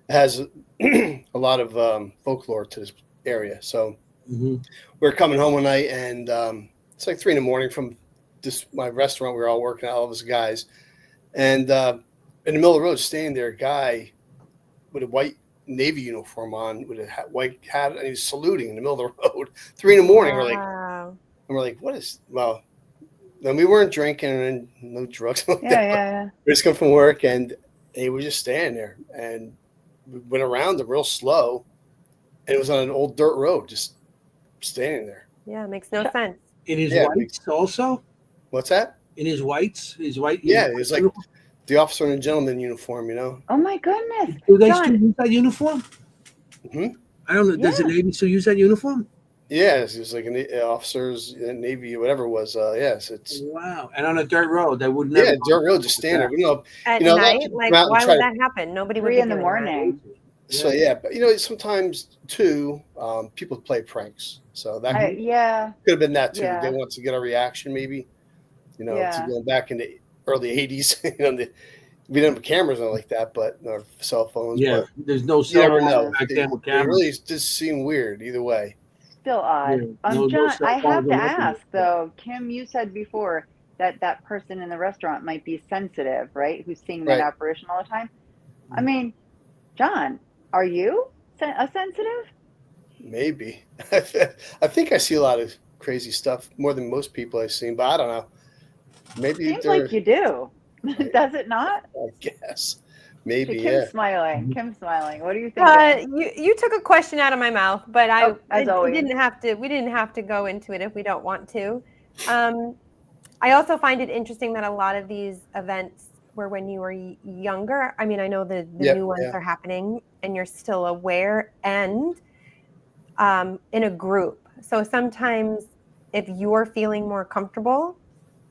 has a lot of folklore to this area. So Mhm. we were coming home one night, and it's like 3 a.m. from my restaurant. We were all working out, all of us guys, and in the middle of the road, standing there, a guy with a white Navy uniform on, with a white hat, and he's saluting in the middle of the road. 3 a.m. Wow. We're like, what is? Well, then we weren't drinking and no drugs like Yeah, that. yeah, We just come from work, and he was just standing there, and we went around him real slow, and it was on an old dirt road, just standing there. Yeah, makes no sense. In his Yeah, whites also? What's that? In his whites? His white? Yeah, his it's white like uniform? the officer in a gentleman uniform, you know. Oh my goodness. Do they still John. use that uniform? Mhm. I don't know. Does the Yeah. Navy still use that uniform? Yeah, it's just like an officers, Navy, whatever it was. Yes, it's Wow. And on a dirt road, they would never. yeah, dirt road, just standing there. You know, At a lot of night, people like come out and why try would to- that happen? Nobody would 3 be in the doing morning. So but sometimes too, people play pranks. So that Yeah. could have been that too. Yeah. They want to get a reaction, maybe. To Yeah. going back in the early '80s. We didn't have cameras on like that, but or cell phones. Yeah. But There's no you cell never phone know. back then with They cameras. really just seem weird either way. Still odd. Yeah, no John, cell I have phones to or nothing. ask though, Kim, you said before that that person in the restaurant might be sensitive, right? Who's seeing that Right. apparition all the time. I mean, John, are you a sensitive? Maybe. I think I see a lot of crazy stuff more than most people I've seen, but I don't know. Maybe Seems they're. like you do. Does it not? I guess. See, Maybe. Kim's Yeah. smiling. Kim's smiling. What do you think? You took a question out of my mouth, but as always. didn't have to. We didn't have to go into it if we don't want to. I also find it interesting that a lot of these events were when you were younger. I mean, I know the Yep, new ones yeah. are happening, and you're still aware and in a group. So sometimes, if you're feeling more comfortable,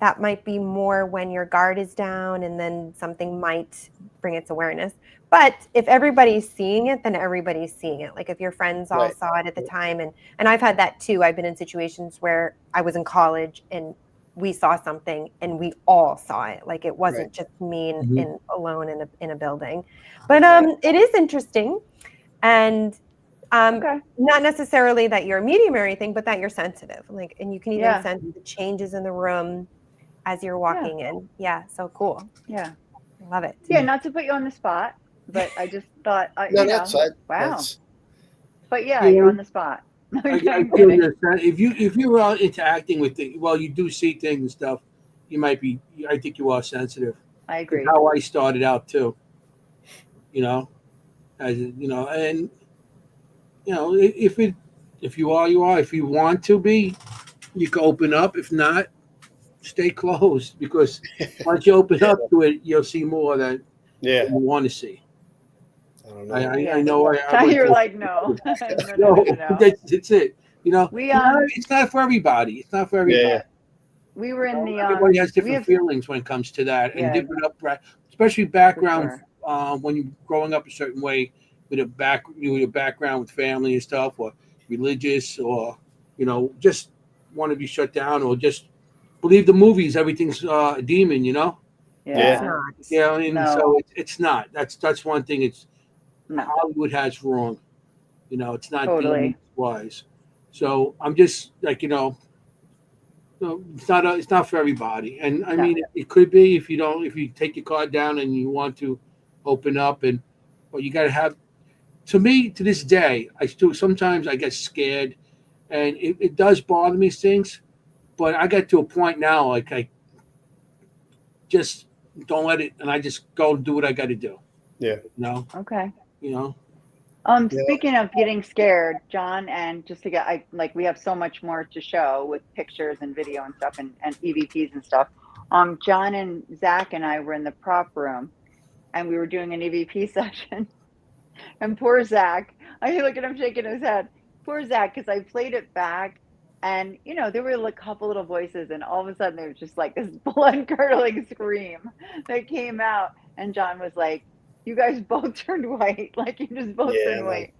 that might be more when your guard is down, and then something might bring its awareness. But if everybody's seeing it, then everybody's seeing it. Like if your friends all Right. saw it at the time, and I've had that too. I've been in situations where I was in college and we saw something and we all saw it. Like it wasn't Right. just me Mhm. alone in a building. But it is interesting, and Okay. not necessarily that you're a medium or anything, but that you're sensitive. Like, and you can even Yeah. sense the changes in the room as you're walking in. Yeah, so cool. Yeah. I love it. Yeah, not to put you on the spot, but I just thought, No, you know, that's wow. That's, But yeah, Yeah. you're on the spot. I I'm feel kidding. if you're out interacting with things, well, you do see things and stuff. You might be. I think you are sensitive. I agree. How I started out too. As and if you are, you are. If you want to be, you can open up. If not, stay closed because once you open up to it, you'll see more than yeah. you want to see. I don't know. I know. I You're went like, no. no, no, no, no, no. that's it. We it's not for everybody. It's not for everybody. Yeah. we were in the Everybody has we different have, feelings when it comes to that, and Yeah. different especially background. sure. When you're growing up a certain way with a background with family and stuff, or religious, or just want to be shut down, or just believe the movies. Everything's a demon. Yeah. It's not. Yeah, and No. so it's not. That's one thing. It's No. Hollywood has wrong. It's not Totally. demon wise. So I'm just like it's not for everybody. And I No. mean, it could be if you take your card down and you want to open up but you got to have. To me, to this day, I still sometimes I get scared, and it does bother me things. But I get to a point now, like I just don't let it, and I just go do what I got to do. Yeah. Okay. Yeah. Speaking of getting scared, John, and just to get, we have so much more to show with pictures and video and stuff and EVPs and stuff. John and Zach and I were in the prop room, and we were doing an EVP session. And poor Zach, I look at him shaking his head. Poor Zach, because I played it back, and there were a couple little voices, and all of a sudden there was just like this blood curdling scream that came out, and John was like, "You guys both turned white, like you just both turned white."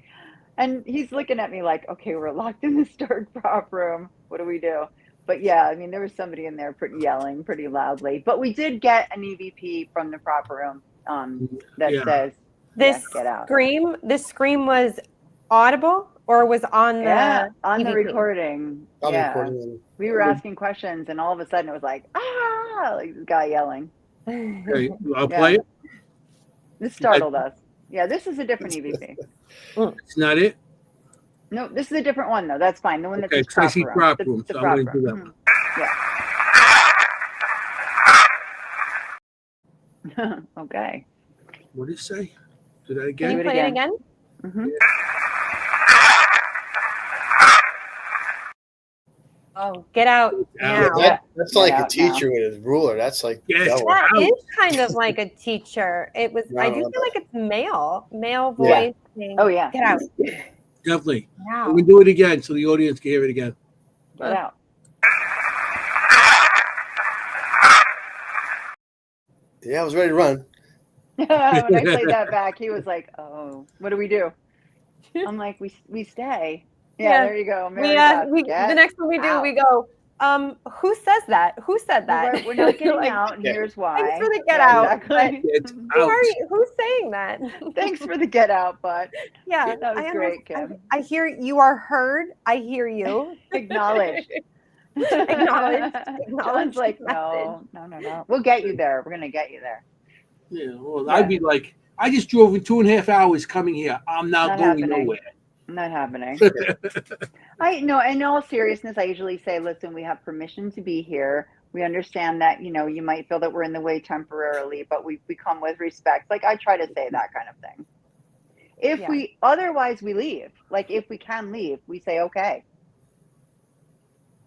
And he's looking at me like, "Okay, we're locked in this dark prop room. What do we do?" But yeah, I mean, there was somebody in there yelling pretty loudly. But we did get an EVP from the prop room that says, This get out. This scream was audible or was on the on the EVP? recording. On the Yeah. recording. We were asking questions, and all of a sudden it was like, like this guy yelling. Okay, I'll play it. This startled us. Yeah, this is a different EVP. It's not it. No, this is a different one though. That's fine. The one that's Okay, prop I see room. prop The room, so I'm prop going to do that room. one. Yeah. Okay. What did it say? Do that Can again? you play it again? Mm-hmm. Oh, get out now. That's like a teacher with a ruler. That's like devil. That is kind of like a teacher. It was. I do feel like it's male voice. Saying, Oh yeah. Get out. Definitely. Wow. I'm going to do it again so the audience can hear it again. Get out. Yeah, I was ready to run. When I played that back, he was like, "Oh, what do we do?" I'm like, "We stay." Yeah, there you go. The next one we do, we go. Who says that? Who said that? We're not getting out, and here's why. Thanks for the get out. Exactly. Who's saying that? Thanks for the get out, but yeah, that was great, Kim. I hear you are heard. I hear you. Acknowledge. Acknowledge. John's like, no. We'll get you there. We're gonna get you there. Yeah, well, I'd be like, I just drove in 2.5 hours coming here. I'm not going nowhere. Not happening. I know. In all seriousness, I usually say, listen, we have permission to be here. We understand that, you might feel that we're in the way temporarily, but we come with respect. Like I try to say that kind of thing. If otherwise we leave. Like if we can leave, we say, okay.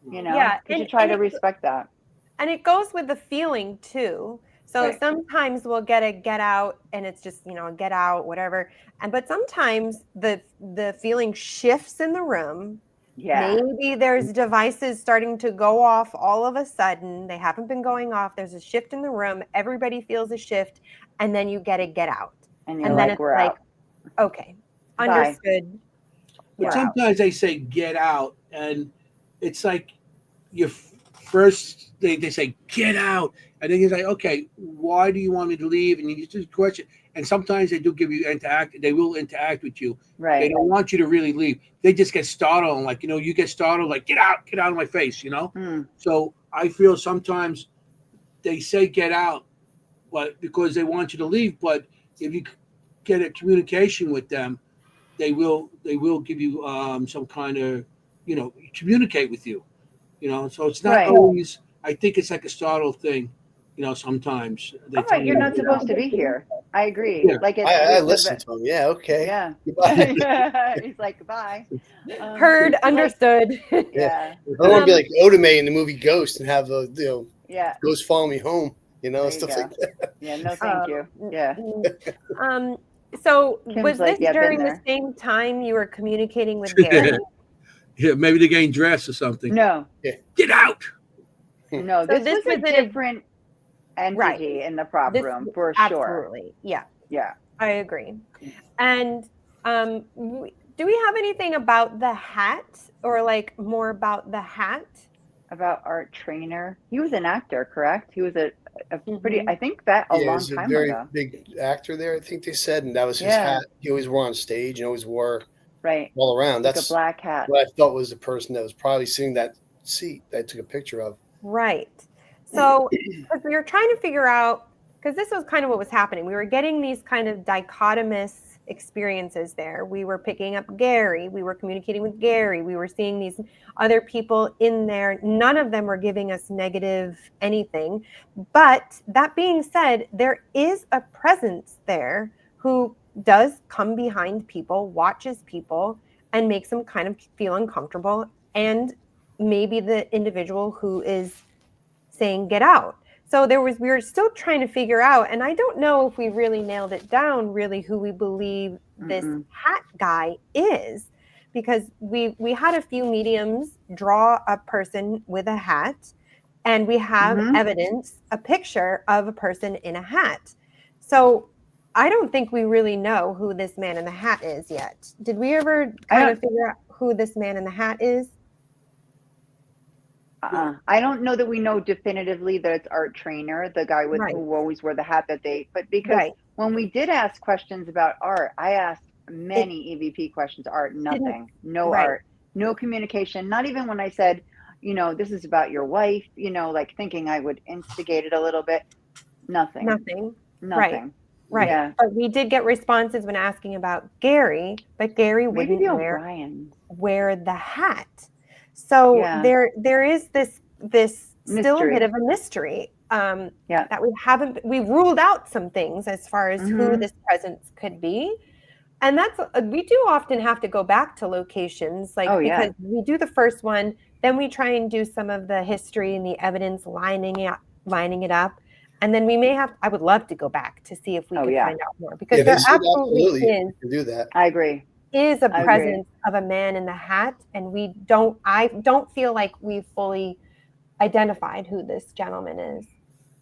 Yeah. And you try to respect that. And it goes with the feeling too. So sometimes we'll get a get out and it's just, get out, whatever. But sometimes the feeling shifts in the room. Yeah. Maybe there's devices starting to go off all of a sudden. They haven't been going off. There's a shift in the room. Everybody feels a shift. And then you get a get out. And then it's like, out. Okay, understood. But sometimes they say get out. And it's like your first, they say get out. And then you're like, okay, why do you want me to leave? And you just question. And sometimes they do give you they will interact with you. Right. They don't want you to really leave. They just get startled. And you get startled, like, get out of my face, So I feel sometimes they say get out, but because they want you to leave. But if you get a communication with them, they will give you some kind of, communicate with you, So it's not always, I think it's like a startle thing. Sometimes. All right, you're not supposed to be here. I agree. Yeah. Like I listened to him. Yeah, okay. Yeah. Goodbye. He's like, goodbye. Heard, understood. Yeah. I don't want to be like Oda in the movie Ghost and have Ghost follow me home, stuff like that. Yeah, no, thank you. Yeah. So Kim's was like, this yeah, during been the there. same time you were communicating with Gary? Yeah, maybe they're getting dressed or something. No. Yeah. Get out. No, So this was a different entity in the prop room for sure. Absolutely. Yeah. Yeah. I agree. And do we have anything about the hat or more about the hat? About Art Trainer. He was an actor, correct? He was a pretty. I think that a long he's a time very ago. big actor there, I think they said, and that was his Yeah. hat. He always wore on stage and always wore Right. all around. Like That's a black hat. what I thought was the person that was probably sitting in that seat that I took a picture of. Right. So, because we were trying to figure out, because this was kind of what was happening. We were getting these kind of dichotomous experiences there. We were picking up Gary. We were communicating with Gary. We were seeing these other people in there. None of them were giving us negative anything. But that being said, there is a presence there who does come behind people, watches people, and makes them kind of feel uncomfortable. And maybe the individual who is saying get out. So we were still trying to figure out, and I don't know if we really nailed it down really who we believe this hat guy is, because we had a few mediums draw a person with a hat, and we have evidence, a picture of a person in a hat. So I don't think we really know who this man in the hat is yet. Did we ever kind of figure out who this man in the hat is? I don't know that we know definitively that it's Art Trainer, the guy with who always wore the hat but because when we did ask questions about Art, I asked many EVP questions. Art, nothing, no Art, no communication. Not even when I said, this is about your wife, like thinking I would instigate it a little bit. Nothing. Right. Yeah. But we did get responses when asking about Gary, but Gary wouldn't wear the hat. So there is this still a bit of a mystery that we ruled out some things as far as who this presence could be. And that's, we do often have to go back to locations, because we do the first one, then we try and do some of the history and the evidence, lining it up. And then we may have, I would love to go back to see if we could find out more, because there absolutely is. Do that. I agree. Is a presence of a man in the hat, and I don't feel like we've fully identified who this gentleman is.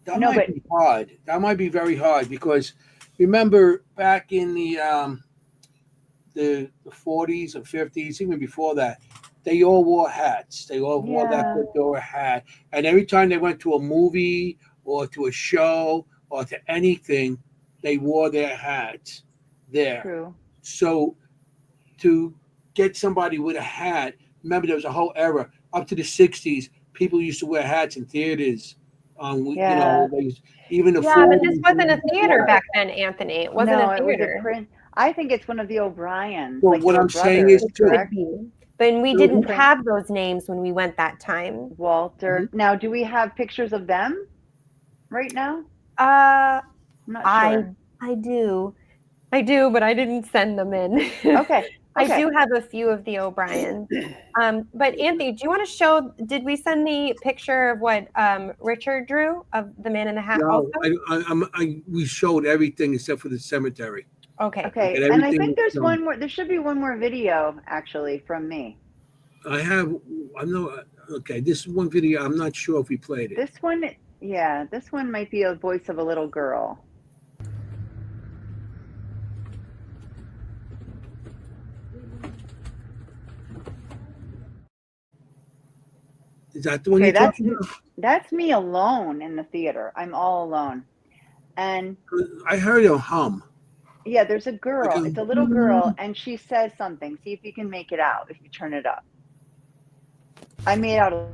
That might be hard. That might be very hard, because remember back in the 40s or 50s, even before that, they all wore hats. They all wore that fedora hat, and every time they went to a movie or to a show or to anything, they wore their hats there. True. So to get somebody with a hat, remember there was a whole era up to the 60s. People used to wear hats in theaters. Even the 40s. But this wasn't a theater back then, Anthony. It wasn't a theater. It was a print. I think it's one of the O'Briens. Well, what I'm saying is, but we didn't have those names when we went that time. Walter. Now, do we have pictures of them right now? I'm not sure. I do, but I didn't send them in. Okay. I do have a few of the O'Briens. But Anthony, do you want to show, did we send the picture of what Richard drew of the man in the hat also? We showed everything except for the cemetery. Okay. And I think there's one more, there should be one more video actually from me. This one video, I'm not sure if we played it. This one might be a voice of a little girl. Is that the one you're talking about? That's me alone in the theater. I'm all alone. And I heard a hum. Yeah, there's a girl. It's a little girl, and she says something. See if you can make it out if you turn it up. I made out a...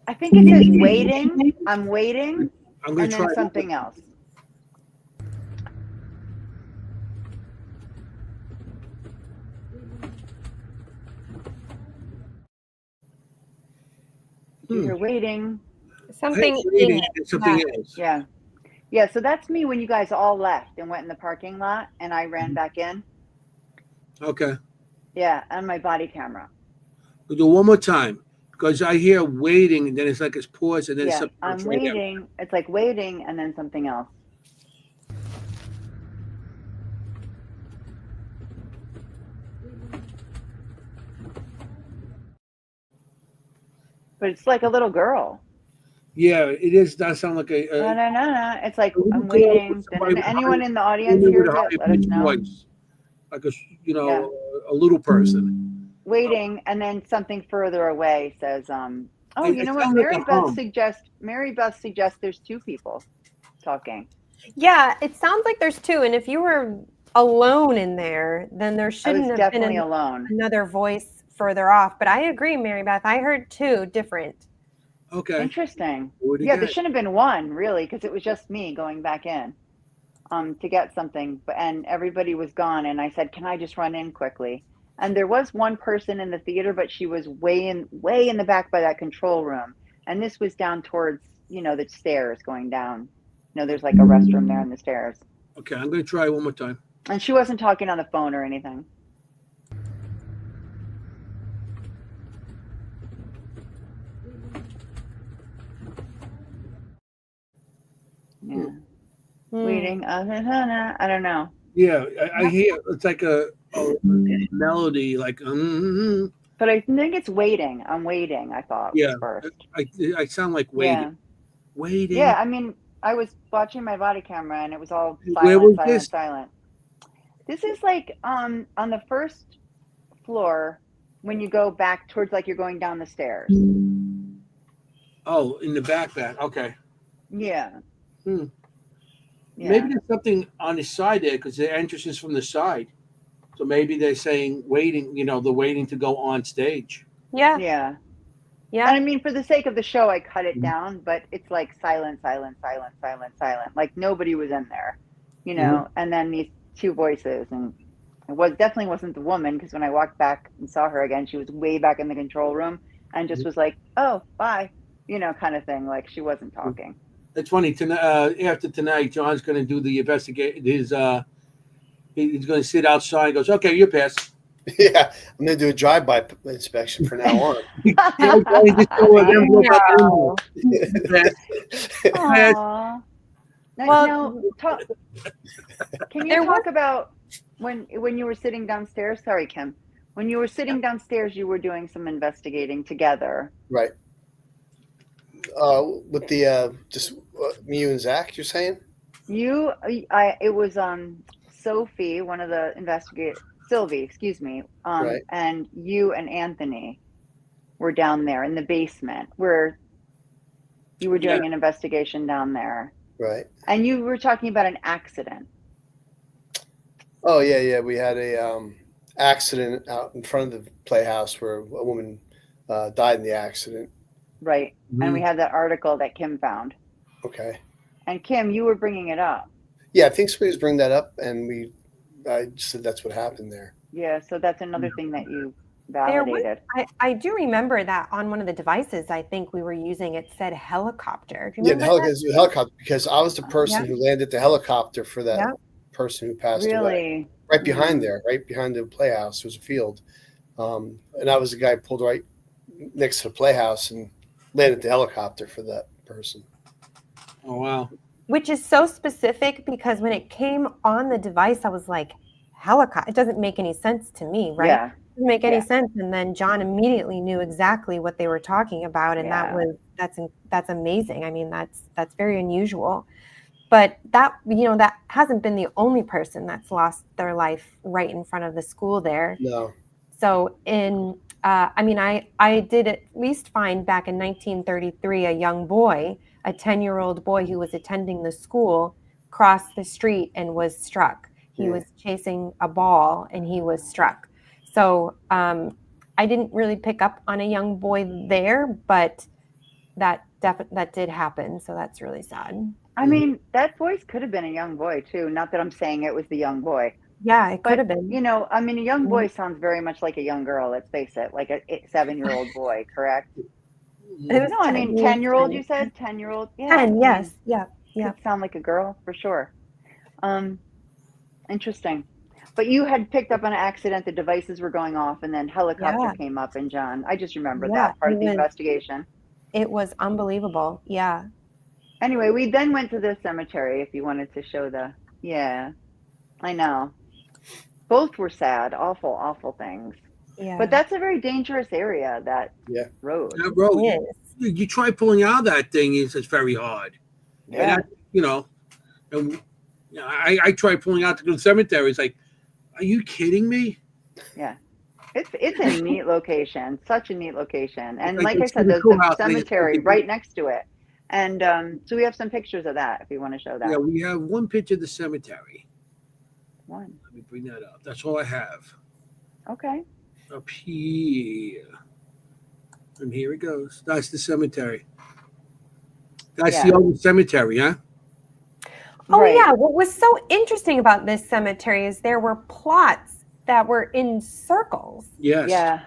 I think it says waiting. I'm waiting. I'm going to try something else. You're waiting. Something else. Yeah. So that's me when you guys all left and went in the parking lot, and I ran back in. Okay. Yeah, on my body camera. We'll do one more time, because I hear waiting, and then it's like it's paused, and then it's something. I'm waiting. It's like waiting, and then something else. But it's like a little girl. Yeah, it is. That sound like a. No. It's like I'm waiting. Anyone in the audience hear it? Let us know. like a little person. Waiting, and then something further away says, "Oh, It you know what? sounds like a hum. Mary Beth suggests there's two people talking." Yeah, it sounds like there's two, and if you were alone in there, then there I shouldn't was have definitely been alone. another voice further off. But I agree, Mary Beth. I heard two different. Okay. Interesting. What do you Yeah, there get? shouldn't have been one really, because it was just me going back in to get something, and everybody was gone. And I said, "Can I just run in quickly?" And there was one person in the theater, but she was way in the back by that control room. And this was down towards, the stairs going down. There's like a restroom there in the stairs. Okay, I'm going to try one more time. And she wasn't talking on the phone or anything. Yeah. Waiting. I don't know. Yeah, I hear it's like a melody, like. But I think it's waiting. I'm waiting. I thought was first. I sound like waiting. Yeah. Waiting. Yeah, I mean, I was watching my body camera and it was all Where was silent, this? silent. This is like on the first floor when you go back towards like you're going down the stairs. Oh, in the back. Okay. Yeah. Hmm. Yeah. Maybe there's something on the side there because the entrance is from the side. So maybe they're saying waiting, they're waiting to go on stage. Yeah. Yeah. Yeah. And I mean, for the sake of the show, I cut it down, but it's like silent, silent, silent, silent, silent. Like nobody was in there, and then these two voices, and it definitely wasn't the woman, because when I walked back and saw her again, she was way back in the control room and just was like, "Oh, bye," kind of thing. Like she wasn't talking. It's funny. After tonight, John's going to do the investigate. He's going to sit outside. He goes, "Okay, you pass." Yeah, I'm going to do a drive-by inspection from now on. Aww. Now, can you talk about when you were sitting downstairs? Sorry, Kim. When you were sitting downstairs, you were doing some investigating together. Right. With the just me, you, and Zach, you're saying? It was Sophie, one of the investigators. Sylvie, excuse me, Right. And you and Anthony were down there in the basement where you were doing an investigation down there. Right. And you were talking about an accident. Oh, yeah. We had a accident out in front of the playhouse where a woman died in the accident. Right. Mm-hmm. And we had that article that Kim found. Okay. And Kim, you were bringing it up. Yeah, I think somebody was bringing that up, and I said that's what happened there. Yeah, so that's another thing that you validated. I do remember that on one of the devices I think we were using, it said helicopter. Do you Yeah, remember the helicopter, because I was the person who landed the helicopter for that person who passed away. Right behind there, right behind the playhouse, there was a field. And I was the guy who pulled right next to the playhouse and landed the helicopter for that person. Oh, wow. Which is so specific, because when it came on the device, I was like, helicopter, it doesn't make any sense to me, right? Yeah. It doesn't make any sense. And then John immediately knew exactly what they were talking about. And that's amazing. I mean, that's very unusual. But that hasn't been the only person that's lost their life right in front of the school there. No. So I did at least find back in 1933 a young boy, a 10-year-old boy who was attending the school, crossed the street and was struck. He was chasing a ball and he was struck. So I didn't really pick up on a young boy there, but that did happen. So that's really sad. I mean, that voice could have been a young boy too. Not that I'm saying it was the young boy. Yeah, it could have been. A young boy sounds very much like a young girl, let's face it, like a 7-year-old boy, correct? No, 10-year-old, you said? 10-year-old? Yeah. 10, yes. Yeah. Could sound like a girl, for sure. Interesting. But you had picked up on an accident, the devices were going off, and then helicopter came up, and John, I just remember that part of the investigation. It was unbelievable. Yeah. Anyway, we then went to the cemetery, if you wanted to show I know. Both were sad, awful, awful things. Yeah. But that's a very dangerous area, that road. That road, you try pulling out that thing, it's very hard. Yeah. And I try pulling out to the cemetery. It's like, Are you kidding me? Yeah. It's a neat location, such a neat location. And like I it's said, the there's the courthouse, and it's cemetery like right next to it. And so we have some pictures of that if you want to show that. yeah, we have one picture of the cemetery. One. Let me bring that up. That's all I have. Okay. Up here. And here it goes. That's the cemetery. That's Yeah. the old cemetery, huh? Oh Right. yeah, what was so interesting about this cemetery is there were plots that were in circles. Yes. Yeah.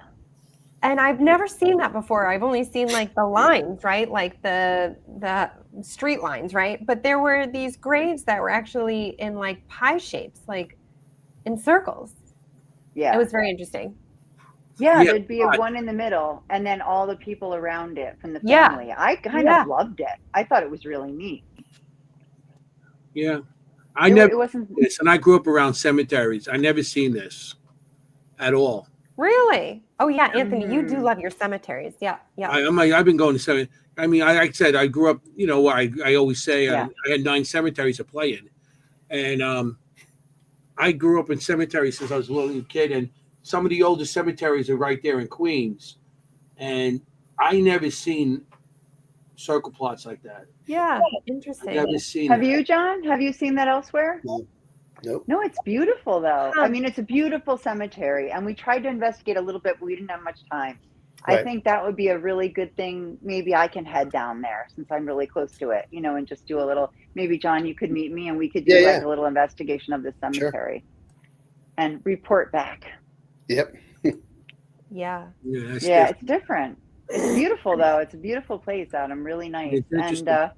And I've never seen that before. I've only seen like the lines, right? Like the street lines, right? But there were these graves that were actually in like pie shapes, like in circles. Yeah. It was very interesting. Yeah, Yeah, there'd be a but- one in the middle and then all the people around it from the Yeah. family. I kind Yeah. of loved it. I thought it was really neat. Yeah. I It never wasn't this, and I grew up around cemeteries. I never seen this at all. Really? Oh yeah, Anthony, you do Mhm. love your cemeteries. Yeah, yeah. I've been going to cemetery. I mean, like I said, I grew up. You know, I always say Yeah. I had 9 cemeteries to play in, and I grew up in cemeteries since I was a little kid. And some of the oldest cemeteries are right there in Queens, and I never seen circle plots like that. Yeah, I interesting. never seen. Have that. you, John? Have you seen that elsewhere? Nope. No, it's beautiful though. I Huh. mean, it's a beautiful cemetery, and we tried to investigate a little bit, but we didn't have much time. I Right. think that would be a really good thing. Maybe I can head down there since I'm really close to it, you know, and just do a little. Maybe John, you could meet me, and we could do Yeah, like yeah. a little investigation of the cemetery, and report back. Yep. Yeah. Yeah, that's Yeah, different. it's different. It's beautiful though. It's a beautiful place out. I'm really nice. It's interesting.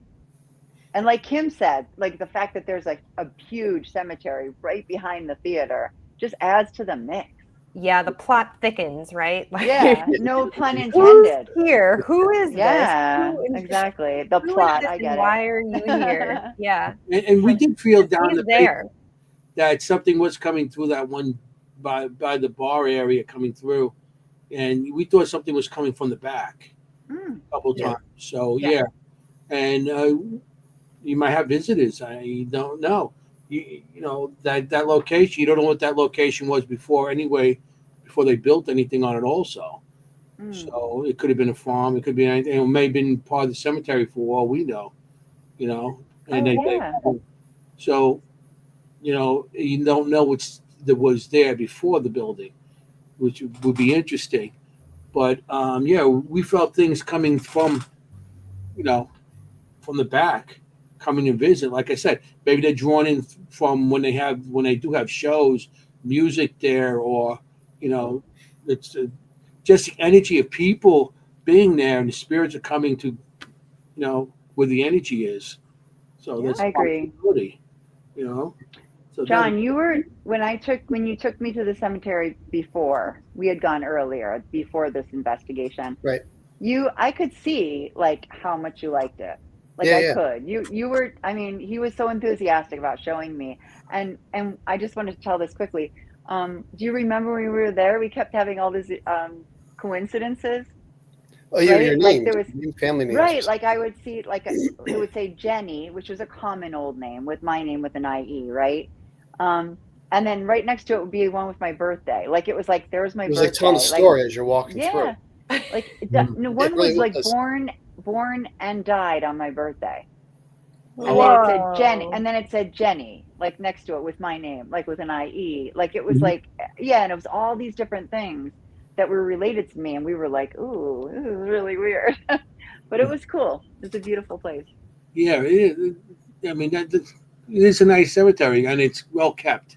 And like Kim said, like the fact that there's a huge cemetery right behind the theater just adds to the mix. Yeah, the plot thickens, right? Like, Yeah, no pun who's intended. here? Who is Yeah, this? Who is exactly. The who is plot, this I and get why it. are you here? Yeah. And we did feel down He's the there. paper that something was coming through that one by the bar area coming through, and we thought something was coming from the back Mm, a couple Yeah. times. So Yeah. yeah, and you might have visitors. I don't know. You know that location. You don't know what that location was before anyway, before they built anything on it. Also, mm. so it could have been a farm. It could be anything. It may have been part of the cemetery for all we know. You know, and Oh, yeah. so you know you don't know that was there before the building, which would be interesting. But yeah, we felt things coming from, you know, from the back, coming to visit. Like I said, maybe they're drawn in from when they do have shows, music there, or you know, it's just the energy of people being there, and the spirits are coming to, you know, where the energy is. So that's I a agree. possibility, you know. So John, you were when you took me to the cemetery before. We had gone earlier before this investigation. Right. I could see like how much you liked it. Like Yeah, I yeah. could. You were. I mean, he was so enthusiastic about showing me, and I just wanted to tell this quickly. Do you remember when we were there? We kept having all these coincidences. Oh, yeah, Right? your Like names, there was your family names. right. Like I would see like it would say Jennie, which was a common old name, with my name with an IE, right? And then right next to it would be one with my birthday. Like it was like there was my It was birthday. like telling a story as you're walking Yeah. through. Like Mm. no one really was like was. born and died on my birthday. And then it Whoa. said Jenny, and then it said Jennie, like next to it with my name, like with an IE. Like it was Mhm. like, yeah, and it was all these different things that were related to me, and we were like, ooh, this is really weird. But it was cool. It's a beautiful place. Yeah, I mean it is a nice cemetery, and it's well kept.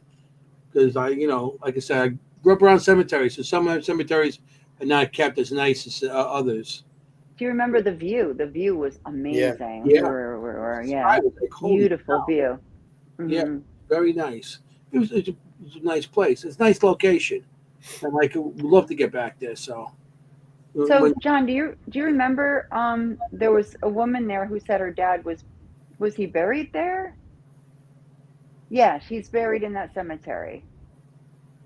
Because you know, like I said, I grew up around cemeteries, so some cemeteries are not kept as nice as others. Do you remember the view? The view was amazing. Yeah. Yeah, I was like, holy beautiful cow, view. Yeah. Mhm. very nice. It's a nice place. It's a nice location, and like we'd love to get back there. So, So, when- John, do you remember? There was a woman there who said her dad was he buried there? Yeah, she's buried in that cemetery.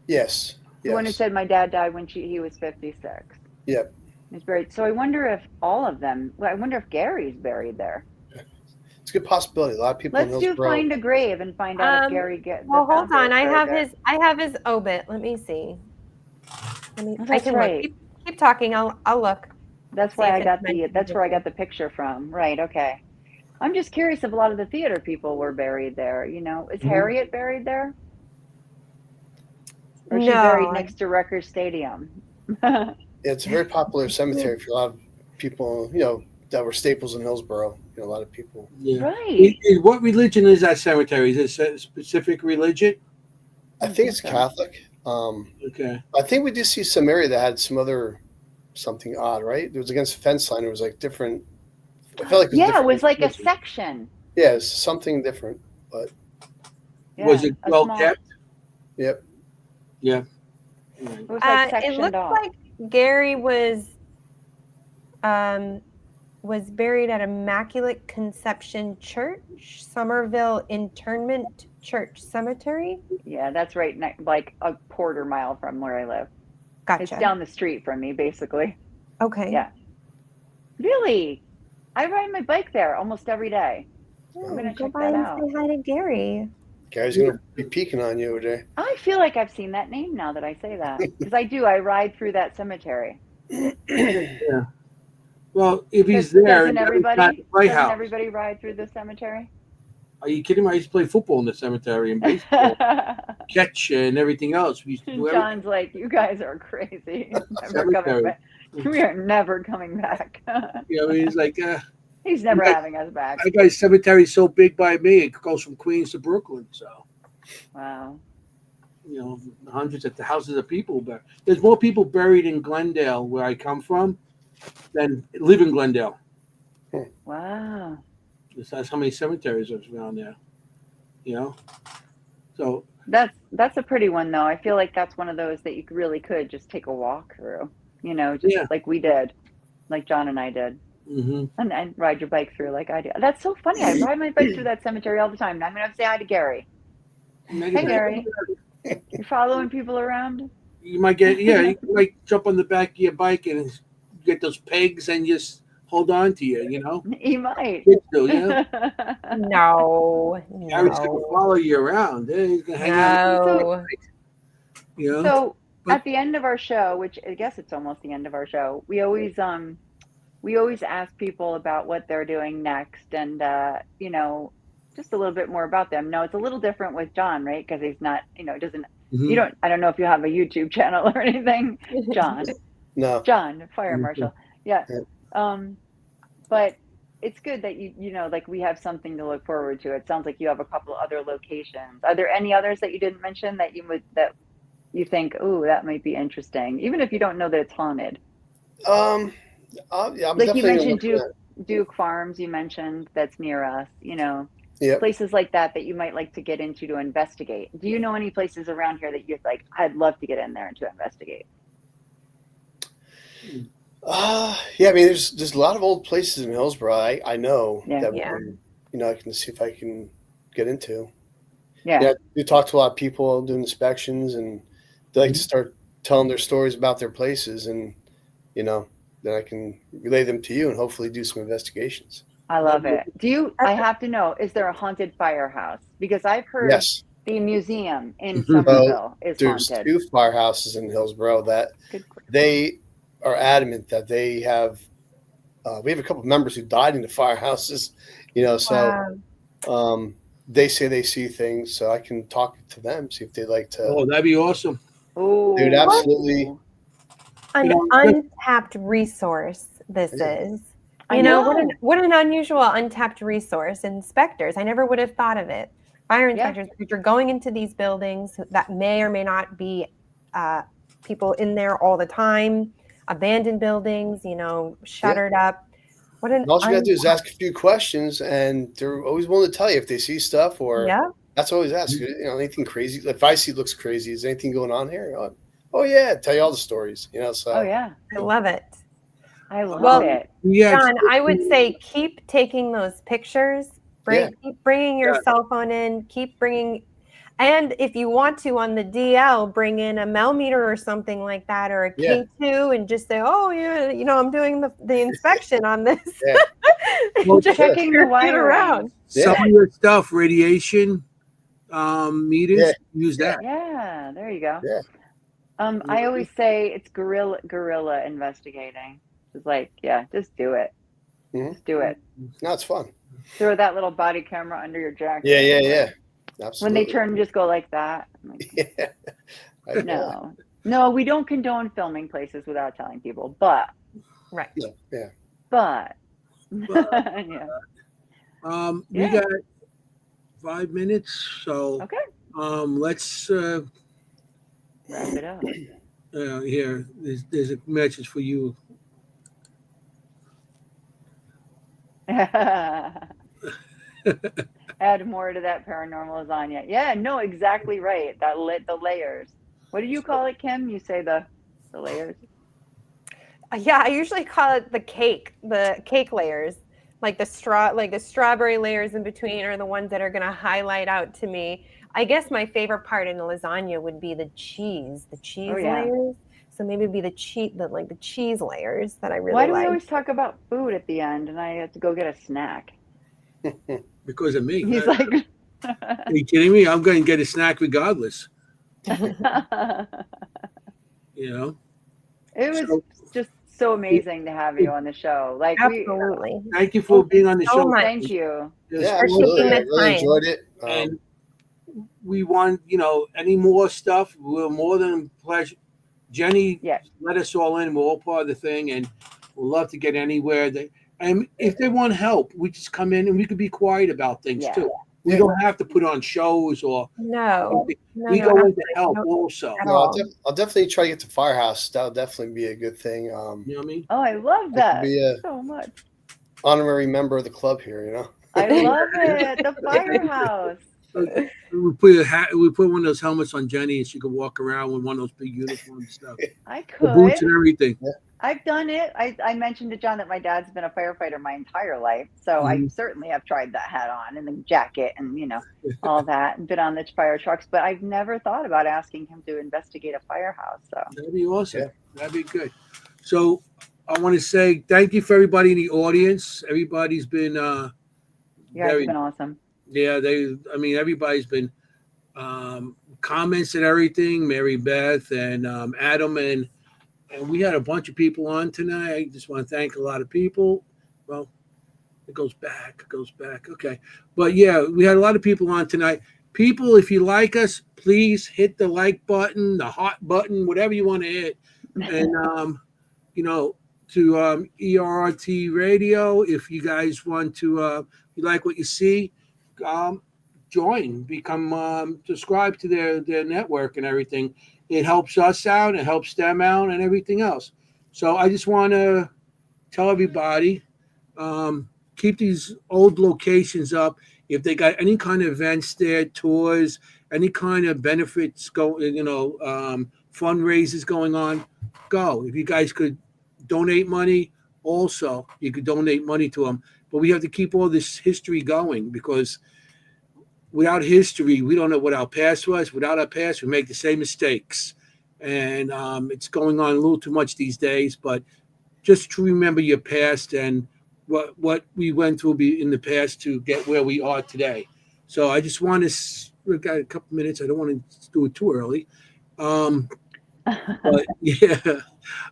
Yes. The one who Yes. said my dad died when he was 56. Yep. He's buried. So I wonder if all of them. Well, I wonder if Gary's buried there. It's a good possibility. A lot of people in Let's do Hillsborough. find a grave and find out if Gary gets. Well, hold on. I have his obit. Let me see. Oh, I that's can right. look. Keep talking. I'll look. That's See why if I it's got mentioned that's where I got the before. picture from. Right. Okay. I'm just curious if a lot of the theater people were buried there. You know, is Harriet buried there? Or is she buried No. next to Rutgers Stadium? It's a very popular cemetery for a lot of people, you know, that were staples in Hillsborough. You know, a lot of people. Yeah. Right. What religion is that cemetery? Is it a specific religion? I think it's so. Catholic. Okay. I think we did see some area that had some other something odd, right? It was against a fence line. It was like different. I felt like it was Yeah, it different. was like a section. Yeah, it's something different. But Yeah, Was it a well small- kept? yep. Yeah. It was like It sectioned looks off. like Gary was buried at Immaculate Conception Church, Somerville Internment Church Cemetery. Yeah, that's right, like a quarter mile from where I live. Gotcha. It's down the street from me, basically. Okay. Yeah. Really? I ride my bike there almost every day. Oh, I'm gonna go check by that and out. say hi to Gary. Gary's gonna be peeking on you today. I feel like I've seen that name now that I say that. Because I do. I ride through that cemetery. Yeah. Well, if he's there, Doesn't and everybody? not the White Doesn't House. everybody ride through the cemetery? Are you kidding me? I used to play football in the cemetery and baseball, catch and everything else. We used to do everything. John's like, you guys are crazy. Never coming back. We are never coming back. You know, he's like, He's never that- having us back. that guy's cemetery is so big by me, it goes from Queens to Brooklyn. So, Wow. you know, hundreds of thousands of people. But there's more people buried in Glendale, where I come from, than live in Glendale. Wow. That's how many cemeteries are around there. You know, so That's a pretty one though. I feel like that's one of those that you really could just take a walk through. You know, just Yeah. like we did, like John and I did, mhm. and ride your bike through like I do. That's so funny. I ride my bike through that cemetery all the time. Now I'm gonna have to say hi to Gary. Hey Gary, you following people around? You might get you might jump on the back of your bike and get those pegs and just hold on to you. You know, He might. kids do. You know, No. Gary's gonna follow you around. Yeah, he's gonna hang out. No. You know, So But- at the end of our show, which I guess it's almost the end of our show, we always ask people about what they're doing next, and you know, just a little bit more about them. No, it's a little different with John, right? Because he's not, you know, doesn't. Mhm. You don't. I don't know if you have a YouTube channel or anything, John. No. John, fire Mhm. marshal. Yeah. Yeah. But it's good that you know, like we have something to look forward to. It sounds like you have a couple other locations. Are there any others that you didn't mention that you think, oh, that might be interesting, even if you don't know that it's haunted? Yeah, I'm Like you definitely gonna mentioned look at Duke Farms, you mentioned that's near us, you know, Yep. places like that you might like to get into to investigate. Do you know any places around here that you're like, I'd love to get in there and to investigate? Yeah, I mean, there's a lot of old places in Hillsborough. I know Yeah. that Yeah. you know, I can see if I can get into. Yeah. Yeah, we talk to a lot of people doing inspections, and they like to start telling their stories about their places, and you know, then I can relay them to you and hopefully do some investigations. I love it. I have to know, is there a haunted firehouse? Because I've heard Yes, the museum in Mhm. Somerville is there's haunted. 2 firehouses in Hillsborough that Good grief. they are adamant that they have. We have a couple of members who died in the firehouses, you know, so Wow. they say they see things, so I can talk to them, see if they'd like to. Oh, that'd be awesome. Oh, Dude, absolutely. An You know, untapped resource this Yeah. is. I You know, know. what an unusual untapped resource. Inspectors, I never would have thought of it. Fire Yeah. inspectors, if you're going into these buildings that may or may not be people in there all the time, abandoned buildings, you know, shuttered up. What an All you gotta do is ask a few questions, and they're always willing to tell you if they see stuff or. Yeah. That's always ask. You know, anything crazy? If I see it looks crazy, is anything going on here? Oh yeah, tell you all the stories. You know, so. Oh yeah, I love it. I love Well, it. Yeah, John, I would say keep taking those pictures. Yeah. Keep bringing your Yeah. cell phone in. Keep bringing. And if you want to on the DL, bring in a Melmeter or something like that, or a Yeah. K2, and just say, "Oh, yeah, I'm doing the inspection on this." Yeah. Well, Just checking the turn it wiring. around. Some of your stuff, radiation meters, Yeah. use that. Yeah, there you go. Yeah. I always say it's guerrilla investigating. It's like, yeah, just do it. Mhm. Just do it. No, it's fun. Throw that little body camera under your jacket. Yeah. When Absolutely. they turn, just go like that. I'm like, Yeah. I know. no, we don't condone filming places without telling people, but Right. Yeah. yeah. We Yeah. got 5 minutes, so Okay. let's Wrap it up. here. There's a message for you. Add more to that paranormal lasagna. Yeah, no, exactly right. That the layers. What do you call it, Kim? You say the layers. Yeah, I usually call it the cake layers. Like the strawberry layers in between are the ones that are going to highlight out to me. I guess my favorite part in the lasagna would be the cheese layers. So maybe it'd be the cheese layers that I really like. Why do we always talk about food at the end and I have to go get a snack? Because of me. He's like, Are you kidding me? I'm going to get a snack regardless. it was just so amazing to have you on the show. Like, absolutely. Thank you for being on the show. Thank you. Yeah, absolutely. I really enjoyed it. And we want, any more stuff. We're more than pleasure. Jennie, let us all in. We're all part of the thing, and we'd love to get anywhere. And if they want help, we just come in and we could be quiet about things too. We don't have to put on shows or no. We go in to help also. No, I'll definitely try to get to Firehouse. That'll definitely be a good thing. You know what I mean? Oh, I love that be so much. Honorary member of the club here, I love it. The Firehouse. We put one of those helmets on Jennie, and she could walk around with one of those big uniforms and stuff. I could. The boots and everything. Yeah. I've done it. I mentioned to John that my dad's been a firefighter my entire life, so I certainly have tried that hat on and the jacket and all that, and been on the fire trucks. But I've never thought about asking him to investigate a firehouse. So that'd be awesome. Yeah. That'd be good. So I want to say thank you for everybody in the audience. Everybody's been you guys have been awesome. Yeah, everybody's been comments and everything. Mary Beth and Adam and we had a bunch of people on tonight. I just want to thank a lot of people. Well, it goes back. Okay. But yeah, we had a lot of people on tonight. People, if you like us, please hit the like button, the hot button, whatever you want to hit. And, to ERT Radio, if you guys want to, if you like what you see, join, become, subscribe to their network and everything. It helps us out, it helps them out, and everything else. So I just want to tell everybody, keep these old locations up. If they got any kind of events there, tours, any kind of benefits fundraisers going on, go. If you guys could donate money, also you could donate money to them. But we have to keep all this history going, because without history, we don't know what our past was. Without our past, we make the same mistakes. And it's going on a little too much these days. But just to remember your past and what we went through in the past to get where we are today. So I just want to, we've got a couple minutes. I don't want to do it too early. But yeah.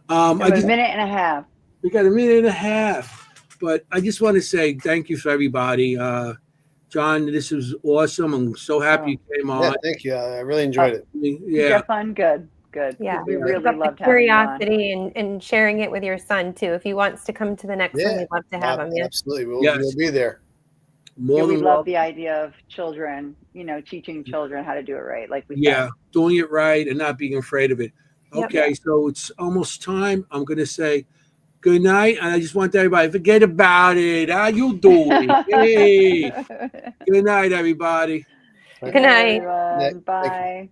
A minute and a half. We got a minute and a half. But I just want to say thank you for everybody. John, this was awesome. I'm so happy you came on. Yeah, thank you. I really enjoyed it. Yeah. Fun. Good. Yeah. We really loved having curiosity and sharing it with your son too. If he wants to come to the next one, we'd love to have him. Yeah. Absolutely. We'll be there. We love the idea of children, teaching children how to do it right. Like we said. Doing it right and not being afraid of it. Okay, Yep. So it's almost time. I'm going to say good night. And I just want everybody, forget about it. How you doing? Hey. Good night, everybody. Good night. Everyone. Bye.